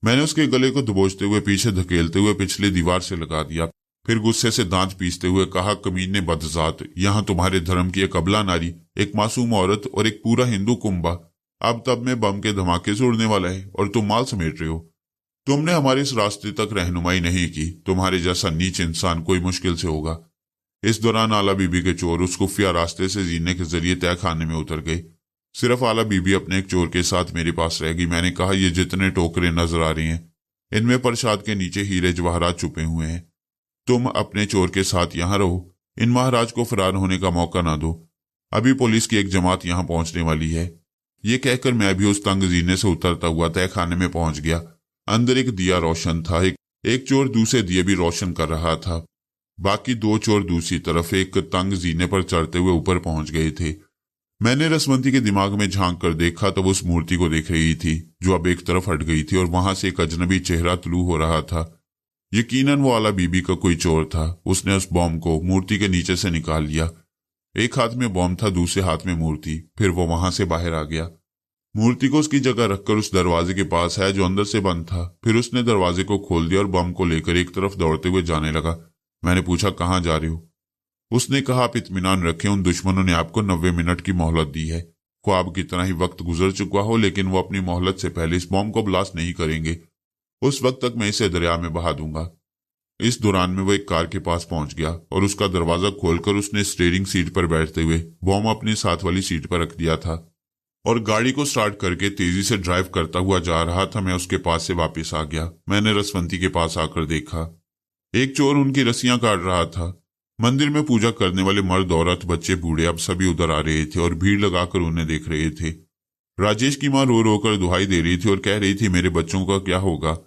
मैंने उसके गले को दबोचते हुए पीछे धकेलते हुए पिछली दीवार से लगा दिया। फिर गुस्से से दांत पीसते हुए कहा, कमीने बदजात, यहाँ तुम्हारे धर्म की एक अबला नारी, एक मासूम औरत और एक पूरा हिंदू कुंबा अब तब में बम के धमाके से उड़ने वाला है और तुम माल समेट रहे हो। तुमने हमारे इस रास्ते तक रहनुमाई नहीं की। तुम्हारे जैसा नीच इंसान कोई मुश्किल से होगा। इस दौरान आला बीबी के चोर उस खुफिया रास्ते से जीने के जरिए तय खाने में उतर गए। सिर्फ आला बीबी अपने एक चोर के साथ मेरे पास रह गई। मैंने कहा, ये जितने टोकरे नजर आ रही हैं इनमें प्रसाद के नीचे हीरे जवाहरात छुपे हुए हैं। तुम अपने चोर के साथ यहाँ रहो, इन महाराज को फरार होने का मौका ना दो। अभी पुलिस की एक जमात यहाँ पहुंचने वाली है। ये कहकर मैं भी उस तंग जीने से उतरता हुआ तय खाने में पहुंच गया। अंदर एक दिया रोशन था। एक चोर दूसरे दिए भी रोशन कर रहा था। बाकी दो चोर दूसरी तरफ एक तंग जीने पर चढ़ते हुए ऊपर पहुंच गए थे। मैंने रसवंती के दिमाग में झांक कर देखा तब उस मूर्ति को देख रही थी जो अब एक तरफ हट गई थी और वहां से एक अजनबी चेहरा तुलू हो रहा था। यकीनन वो आला बीबी का कोई चोर था। उसने उस बॉम्ब को मूर्ति के नीचे से निकाल लिया। एक हाथ में बॉम्ब था, दूसरे हाथ में मूर्ति। फिर वो वहां से बाहर आ गया। मूर्ति को उसकी जगह रखकर उस दरवाजे के पास आया जो अंदर से बंद था। फिर उसने दरवाजे को खोल दिया और बम को लेकर एक तरफ दौड़ते हुए जाने लगा। मैंने पूछा, कहाँ जा रहे हो? उसने कहा, आप इत्मीनान रखें, उन दुश्मनों ने आपको 90 मिनट की मोहलत दी है। ख्वाब की तरह ही वक्त गुजर चुका हो, लेकिन वो अपनी मोहलत से पहले इस बॉम्ब को ब्लास्ट नहीं करेंगे। उस वक्त तक मैं इसे दरिया में बहा दूंगा। इस दौरान में वो एक कार के पास पहुंच गया और उसका दरवाजा खोलकर उसने स्टीयरिंग सीट पर बैठते हुए बॉम्ब अपनी साथ वाली सीट पर रख दिया था और गाड़ी को स्टार्ट करके तेजी से ड्राइव करता हुआ जा रहा था। मैं उसके पास से वापस आ गया। मैंने रसवंती के पास आकर देखा, एक चोर उनकी रस्सियां काट रहा था। मंदिर में पूजा करने वाले मर्द, औरत, बच्चे, बूढ़े अब सभी उधर आ रहे थे और भीड़ लगाकर उन्हें देख रहे थे। राजेश की मां रो रो कर दुहाई दे रही थी और कह रही थी, मेरे बच्चों का क्या होगा?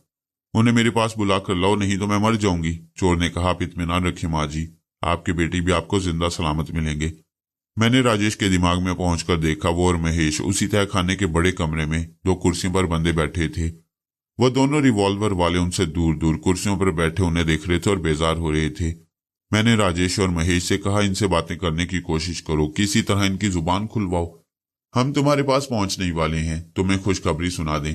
उन्हें मेरे पास बुलाकर लाओ, नहीं तो मैं मर जाऊंगी। चोर ने कहा, आप इत्मीनान रखिए माँ जी, आपके बेटी भी आपको जिंदा सलामत मिलेंगे। मैंने राजेश के दिमाग में पहुंचकर देखा, वो और महेश उसी तय खाने के बड़े कमरे में 2 कुर्सियों पर बंदे बैठे थे। वो दोनों रिवॉल्वर वाले उनसे दूर दूर कुर्सियों पर बैठे उन्हें देख रहे थे और बेजार हो रहे थे। मैंने राजेश और महेश से कहा, इनसे बातें करने की कोशिश करो, किसी तरह इनकी जुबान खुलवाओ। हम तुम्हारे पास पहुंचने ही वाले हैं, तुम्हें खुशखबरी सुना दें,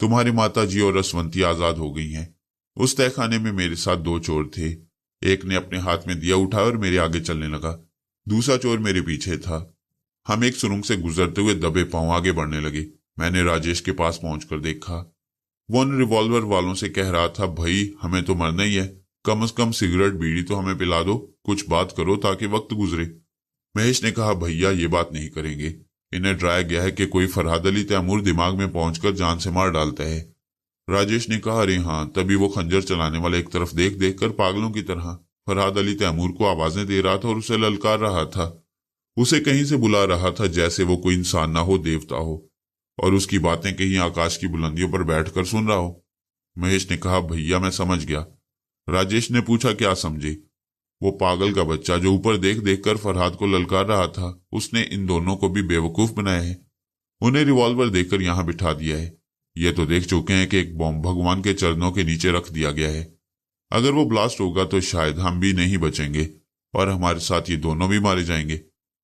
तुम्हारी माता जी और रसवंती आजाद हो गई हैं। उस तहखाने में मेरे साथ 2 चोर थे। एक ने अपने हाथ में दिया उठाया और मेरे आगे चलने लगा। दूसरा चोर मेरे पीछे था। हम एक सुरंग से गुजरते हुए दबे पांव आगे बढ़ने लगे। मैंने राजेश के पास पहुंचकर देखा, वो उन रिवॉल्वर वालों से कह रहा था, भाई हमें तो मरना ही है, कम से कम सिगरेट बीड़ी तो हमें पिला दो, कुछ बात करो ताकि वक्त गुजरे। महेश ने कहा, भैया ये बात नहीं करेंगे, इन्हें डराया गया है कि कोई फरहाद अली तैमूर दिमाग में पहुंचकर जान से मार डालता है। राजेश ने कहा, अरे हाँ। तभी वो खंजर चलाने वाला एक तरफ देख देख कर पागलों की तरह फरहाद अली तैमूर को आवाजें दे रहा था और उसे ललकार रहा था। उसे कहीं से बुला रहा था जैसे वो कोई इंसान ना हो, देवता हो, और उसकी बातें कहीं आकाश की बुलंदियों पर बैठकर सुन रहा हो। महेश ने कहा, भैया मैं समझ गया। राजेश ने पूछा, क्या समझे? वो पागल का बच्चा जो ऊपर देख देख कर फरहाद को ललकार रहा था, उसने इन दोनों को भी बेवकूफ बनाया है। उन्हें रिवॉल्वर देकर यहां बिठा दिया है। ये तो देख चुके हैं कि एक बॉम्ब भगवान के चरणों के नीचे रख दिया गया है। अगर वो ब्लास्ट होगा तो शायद हम भी नहीं बचेंगे और हमारे साथ ये दोनों भी मारे जाएंगे।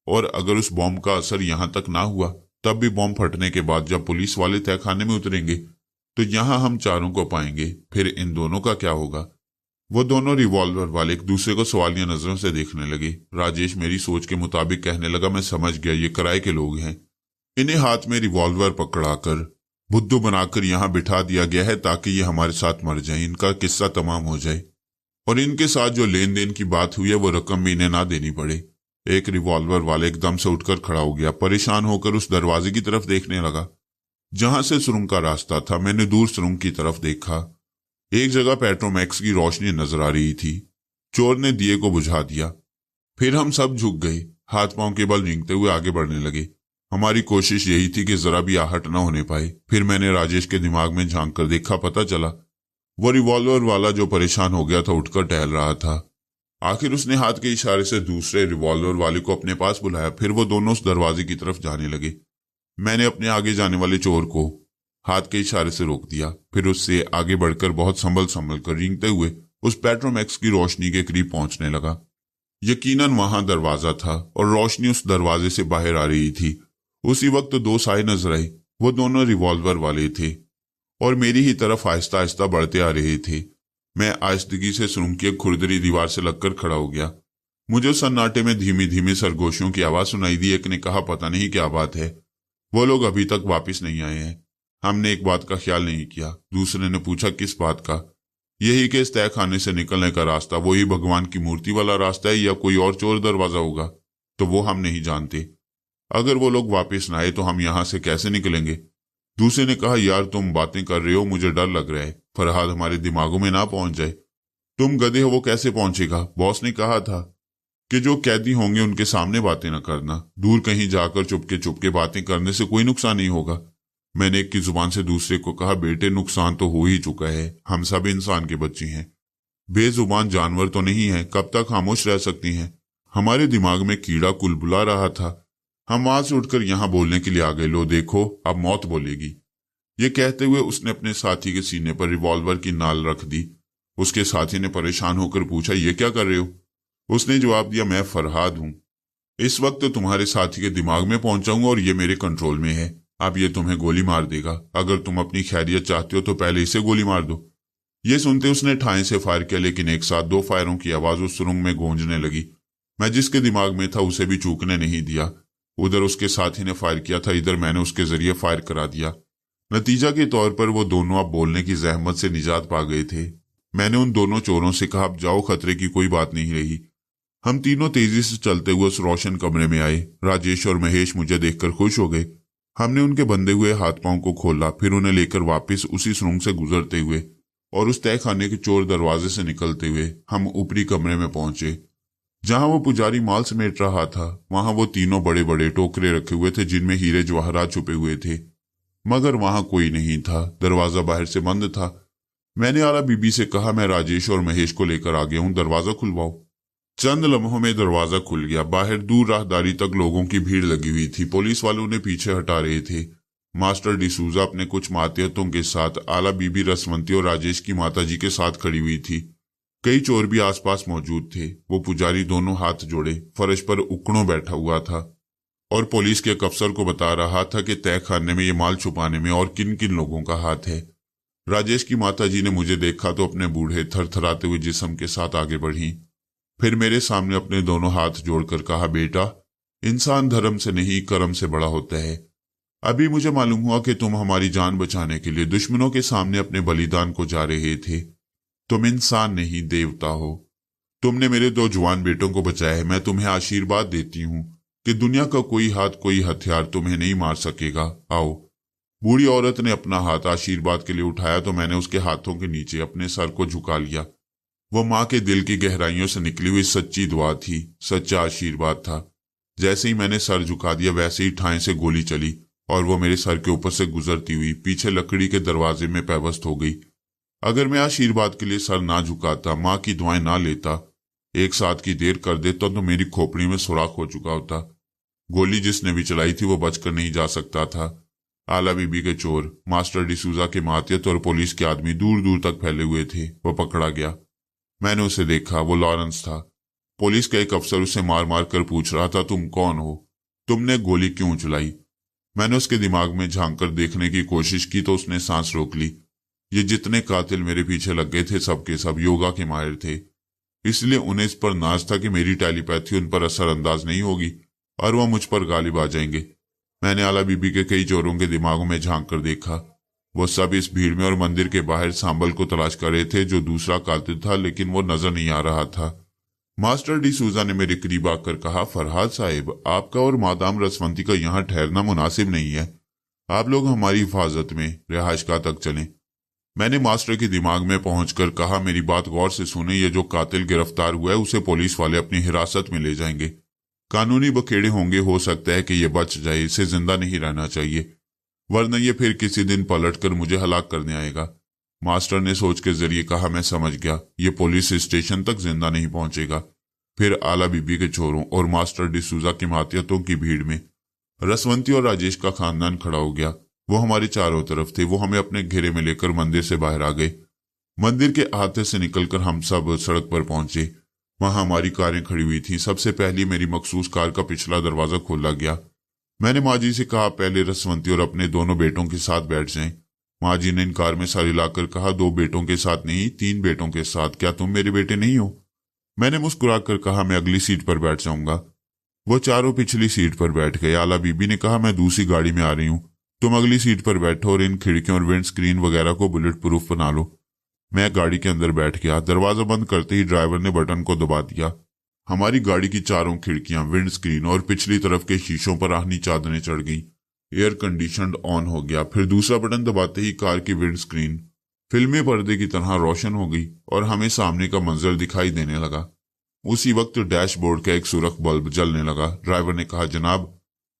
और अगर उस बॉम्ब का असर यहां तक ना हुआ, तब भी बॉम्ब फटने के बाद जब पुलिस वाले तहखाने में उतरेंगे तो यहां हम चारों को पाएंगे। फिर इन दोनों का क्या होगा? वो दोनों रिवॉल्वर वाले एक दूसरे को सवालिया नजरों से देखने लगे। राजेश मेरी सोच के मुताबिक कहने लगा, मैं समझ गया, ये किराए के लोग हैं। इन्हें हाथ में रिवॉल्वर पकड़ाकर बुद्धू बनाकर यहां बिठा दिया गया है ताकि ये हमारे साथ मर जाएं, इनका किस्सा तमाम हो जाए और इनके साथ जो लेन देन की बात हुई है वो रकम भी इन्हें ना देनी पड़े। एक रिवॉल्वर वाला एकदम से उठकर खड़ा हो गया, परेशान होकर उस दरवाजे की तरफ देखने लगा जहां से सुरंग का रास्ता था। मैंने दूर सुरंग की तरफ देखा। एक जगह पेट्रोमैक्स की रोशनी नजर आ रही थी। चोर ने दिए को बुझा दिया। फिर हम सब झुक गए, हाथ पांव के बल रेंगते हुए आगे बढ़ने लगे। हमारी कोशिश यही थी कि जरा भी आहट न होने पाए। फिर मैंने राजेश के दिमाग में झांक कर देखा, पता चला वो रिवॉल्वर वाला जो परेशान हो गया था उठकर टहल रहा था। आखिर उसने हाथ के इशारे से दूसरे रिवॉल्वर वाले को अपने पास बुलाया। फिर वो दोनों उस दरवाजे की तरफ जाने लगे। मैंने अपने आगे जाने वाले चोर को हाथ के इशारे से रोक दिया। फिर उससे आगे बढ़कर बहुत संभल कर रेंगते हुए उस पेट्रोमैक्स की रोशनी के करीब पहुंचने लगा। यकीनन वहां दरवाजा था और रोशनी उस दरवाजे से बाहर आ रही थी। उसी वक्त दो साए नजर आए। वो दोनों रिवॉल्वर वाले थे और मेरी ही तरफ आहिस्ता आहिस्ता बढ़ते आ रहे थे। मैं आहिस्तगी से सुरंग की एक खुरदरी दीवार से लगकर खड़ा हो गया। मुझे सन्नाटे में धीमी धीमी सरगोशियों की आवाज सुनाई दी। एक ने कहा, पता नहीं क्या बात है, वो लोग अभी तक वापस नहीं आए हैं। हमने एक बात का ख्याल नहीं किया। दूसरे ने पूछा, किस बात का? यही कि इस तय खाने से निकलने का रास्ता वही भगवान की मूर्ति वाला रास्ता है या कोई और चोर दरवाजा होगा, तो वो हम नहीं जानते। अगर वो लोग वापस ना आए तो हम यहां से कैसे निकलेंगे? दूसरे ने कहा, यार तुम बातें कर रहे हो, मुझे डर लग रहा है फरहाद हमारे दिमागों में ना पहुंच जाए। तुम गधे हो, वो कैसे पहुंचेगा? बॉस ने कहा था कि जो कैदी होंगे उनके सामने बातें न करना, दूर कहीं जाकर चुपके बातें करने से कोई नुकसान नहीं होगा। मैंने एक की जुबान से दूसरे को कहा, बेटे नुकसान तो हो ही चुका है, हम सब इंसान के बच्चे हैं, बेजुबान जानवर तो नहीं है, कब तक खामोश रह सकती हैं? हमारे दिमाग में कीड़ा कुलबुला रहा था। हम वहां से उठकर यहां बोलने के लिए आ गए। लो देखो, अब मौत बोलेगी। ये कहते हुए उसने अपने साथी के सीने पर रिवॉल्वर की नाल रख दी। उसके साथी ने परेशान होकर पूछा, ये क्या कर रहे हो? उसने जवाब दिया, मैं फरहाद हूं, इस वक्त तुम्हारे साथी के दिमाग में पहुंचाऊंगा और ये मेरे कंट्रोल में है। अब ये तुम्हें गोली मार देगा। अगर तुम अपनी खैरियत चाहते हो तो पहले इसे गोली मार दो। ये सुनते उसने ठाई से फायर किया, लेकिन एक साथ दो फायरों की आवाज उस सुरंग में गूंजने लगी। मैं जिसके दिमाग में था उसे भी चूकने नहीं दिया। उधर उसके साथी ने फायर किया था, इधर मैंने उसके जरिए फायर करा दिया। नतीजा के तौर पर वो दोनों अब बोलने की जहमत से निजात पा गए थे। मैंने उन दोनों चोरों से कहा, अब जाओ, खतरे की कोई बात नहीं रही। हम तीनों तेजी से चलते हुए उस रोशन कमरे में आए। राजेश और महेश मुझे देखकर खुश हो गए। हमने उनके बंधे हुए हाथ पांव को खोला, फिर उन्हें लेकर वापस उसी सुरंग से गुजरते हुए और उस तय खाने के चोर दरवाजे से निकलते हुए हम ऊपरी कमरे में पहुंचे जहां वो पुजारी माल समेट रहा था। वहां वो तीनों बड़े बड़े टोकरे रखे हुए थे जिनमें हीरे जवाहरात छुपे हुए थे, मगर वहां कोई नहीं था। दरवाजा बाहर से बंद था। मैंने आला बीबी से कहा, मैं राजेश और महेश को लेकर आ गया हूं, दरवाजा खुलवाओ। चंद लम्हों में दरवाजा खुल गया। बाहर दूर राहदारी तक लोगों की भीड़ लगी हुई थी। पुलिस वालों ने पीछे हटा रहे थे। मास्टर डिसूजा अपने कुछ मातियतों के साथ, आला बीबी रसवंती और राजेश की माताजी के साथ खड़ी हुई थी। कई चोर भी आसपास मौजूद थे। वो पुजारी दोनों हाथ जोड़े फर्श पर उकड़ों बैठा हुआ था और पुलिस के एक अफसर को बता रहा था कि तय खाने में ये माल छुपाने में और किन किन लोगों का हाथ है। राजेश की माताजी ने मुझे देखा तो अपने बूढ़े थरथराते हुए जिस्म के साथ आगे बढ़ी। फिर मेरे सामने अपने दोनों हाथ जोड़कर कहा, बेटा, इंसान धर्म से नहीं कर्म से बड़ा होता है। अभी मुझे मालूम हुआ कि तुम हमारी जान बचाने के लिए दुश्मनों के सामने अपने बलिदान को जा रहे थे। तुम इंसान नहीं, देवता हो। तुमने मेरे दो जवान बेटों को बचाया है। मैं तुम्हें आशीर्वाद देती हूँ कि दुनिया का कोई हाथ, कोई हथियार तुम्हें नहीं मार सकेगा। आओ। बूढ़ी औरत ने अपना हाथ आशीर्वाद के लिए उठाया तो मैंने उसके हाथों के नीचे अपने सर को झुका लिया। वो माँ के दिल की गहराइयों से निकली हुई सच्ची दुआ थी, सच्चा आशीर्वाद था। जैसे ही मैंने सर झुका दिया वैसे ही ठाई से गोली चली और वो मेरे सर के ऊपर से गुजरती हुई पीछे लकड़ी के दरवाजे में पैवस्त हो गई। अगर मैं आशीर्वाद के लिए सर ना झुकाता, माँ की दुआएं ना लेता, एक साथ की देर कर देता तो मेरी खोपड़ी में सुराख हो चुका होता। गोली जिसने भी चलाई थी वो बचकर नहीं जा सकता था। आला बीबी के चोर, मास्टर डिसूजा के मातियत और पुलिस के आदमी दूर दूर तक फैले हुए थे। वो पकड़ा गया। मैंने उसे देखा, वो लॉरेंस था। पुलिस का एक अफसर उसे मार मार कर पूछ रहा था, तुम कौन हो? तुमने गोली क्यों चलाई? मैंने उसके दिमाग में झांक कर देखने की कोशिश की तो उसने सांस रोक ली। ये जितने कातिल मेरे पीछे लग गए थे सबके सब योगा के माहिर थे, इसलिए उन्हें इस पर नाज था कि मेरी टेलीपैथी उन पर असरअंदाज नहीं होगी और वह मुझ पर गालिब आ जाएंगे। मैंने आला बीबी के कई चोरों के दिमागों में झांक कर देखा। वो सब इस भीड़ में और मंदिर के बाहर सांबल को तलाश कर रहे थे जो दूसरा कातिल था, लेकिन वो नजर नहीं आ रहा था। मास्टर डिसूजा ने मेरे करीब आकर कहा, फरहाद साहिब, आपका और मादाम रसवंती का यहाँ ठहरना मुनासिब नहीं है। आप लोग हमारी हिफाजत में रिहाइशगाह तक चलें। मैंने मास्टर के दिमाग में पहुंचकर कहा, मेरी बात गौर से सुने, ये जो कातिल गिरफ्तार हुआ है उसे पुलिस वाले अपनी हिरासत में ले जाएंगे। कानूनी बखेड़े होंगे, हो सकता है कि ये बच जाए, इसे जिंदा नहीं रहना चाहिए, वरना ये फिर किसी दिन पलट कर मुझे हलाक करने आएगा। मास्टर ने सोच के जरिए कहा, मैं समझ गया, ये पुलिस स्टेशन तक जिंदा नहीं पहुंचेगा। फिर आला बीबी के छोरों और मास्टर डिसूजा की मातियतों की भीड़ में रसवंती और राजेश का खानदान खड़ा हो गया। वो हमारे चारों तरफ थे। वो हमें अपने घेरे में लेकर मंदिर से बाहर आ गए। मंदिर के अहाते से निकलकर हम सब सड़क पर पहुंचे। वहां हमारी कारें खड़ी हुई थी। सबसे पहली मेरी मखसूस कार का पिछला दरवाजा खोला गया। मैंने माँ जी से कहा, पहले रसवंती और अपने दोनों बेटों के साथ बैठ जाएं। माँ जी ने इनकार में सारी लाकर कहा, 2 बेटों के साथ नहीं, 3 बेटों के साथ। क्या तुम मेरे बेटे नहीं हो? मैंने मुस्कुराकर कहा, मैं अगली सीट पर बैठ जाऊंगा। वो चारों पिछली सीट पर बैठ गए। आला बीबी ने कहा, मैं दूसरी गाड़ी में आ रही हूँ, तुम अगली सीट पर बैठो और इन खिड़कियों और विंड स्क्रीन वगैरह को बुलेट प्रूफ बना लो। मैं गाड़ी के अंदर बैठ गया। दरवाजा बंद करते ही ड्राइवर ने बटन को दबा दिया। हमारी गाड़ी की चारों खिड़कियां, विंड स्क्रीन और पिछली तरफ के शीशों पर आहनी चादरें चढ़ गई। एयर कंडीशनड ऑन हो गया। फिर दूसरा बटन दबाते ही कार की विंड स्क्रीन फिल्मी पर्दे की तरह रोशन हो गई और हमें सामने का मंजर दिखाई देने लगा। उसी वक्त डैशबोर्ड का एक सुरख बल्ब जलने लगा। ड्राइवर ने कहा, जनाब,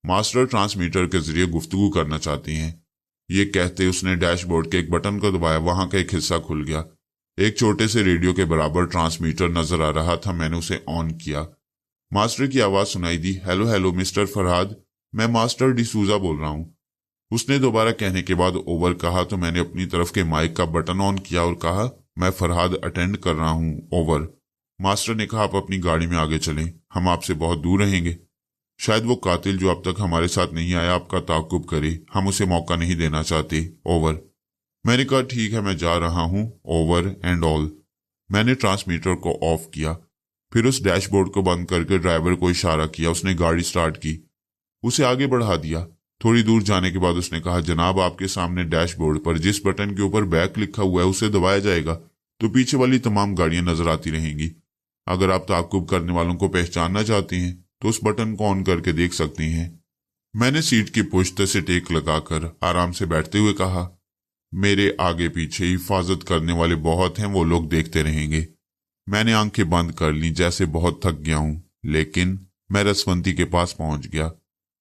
मास्टर ट्रांसमीटर के जरिए गुफ्तगू करना चाहती हैं। ये कहते उसने डैशबोर्ड के एक बटन को दबाया। वहां का एक हिस्सा खुल गया। एक छोटे से रेडियो के बराबर ट्रांसमीटर नजर आ रहा था। मैंने उसे ऑन किया। मास्टर की आवाज सुनाई दी, हेलो हेलो मिस्टर फरहाद, मैं मास्टर डिसूजा बोल रहा हूं। उसने दोबारा कहने के बाद ओवर कहा तो मैंने अपनी तरफ के माइक का बटन ऑन किया और कहा, मैं फरहाद अटेंड कर रहा हूं, ओवर। मास्टर ने कहा, आप अपनी गाड़ी में आगे चलें, हम आपसे बहुत दूर रहेंगे। शायद वो कातिल जो अब तक हमारे साथ नहीं आया आपका ताकुब करे, हम उसे मौका नहीं देना चाहते, ओवर। मैंने कहा, ठीक है, मैं जा रहा हूं, ओवर एंड ऑल। मैंने ट्रांसमीटर को ऑफ किया। फिर उस डैशबोर्ड को बंद करके ड्राइवर को इशारा किया। उसने गाड़ी स्टार्ट की, उसे आगे बढ़ा दिया। थोड़ी दूर जाने के बाद उसने कहा, जनाब, आपके सामने डैशबोर्ड पर जिस बटन के ऊपर बैक लिखा हुआ है उसे दबाया जाएगा तो पीछे वाली तमाम गाड़ियां नजर आती रहेंगी। अगर आप ताकुब करने वालों को पहचानना चाहती हैं तो उस बटन को ऑन करके देख सकती हैं। मैंने सीट की पुश्त से टेक लगाकर आराम से बैठते हुए कहा, मेरे आगे पीछे हिफाजत करने वाले बहुत हैं, वो लोग देखते रहेंगे। मैंने आंखें बंद कर ली, जैसे बहुत थक गया हूं। लेकिन मैं रसवंती के पास पहुंच गया।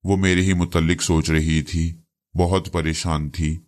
वो मेरे ही मुतल्लिक सोच रही थी, बहुत परेशान थी।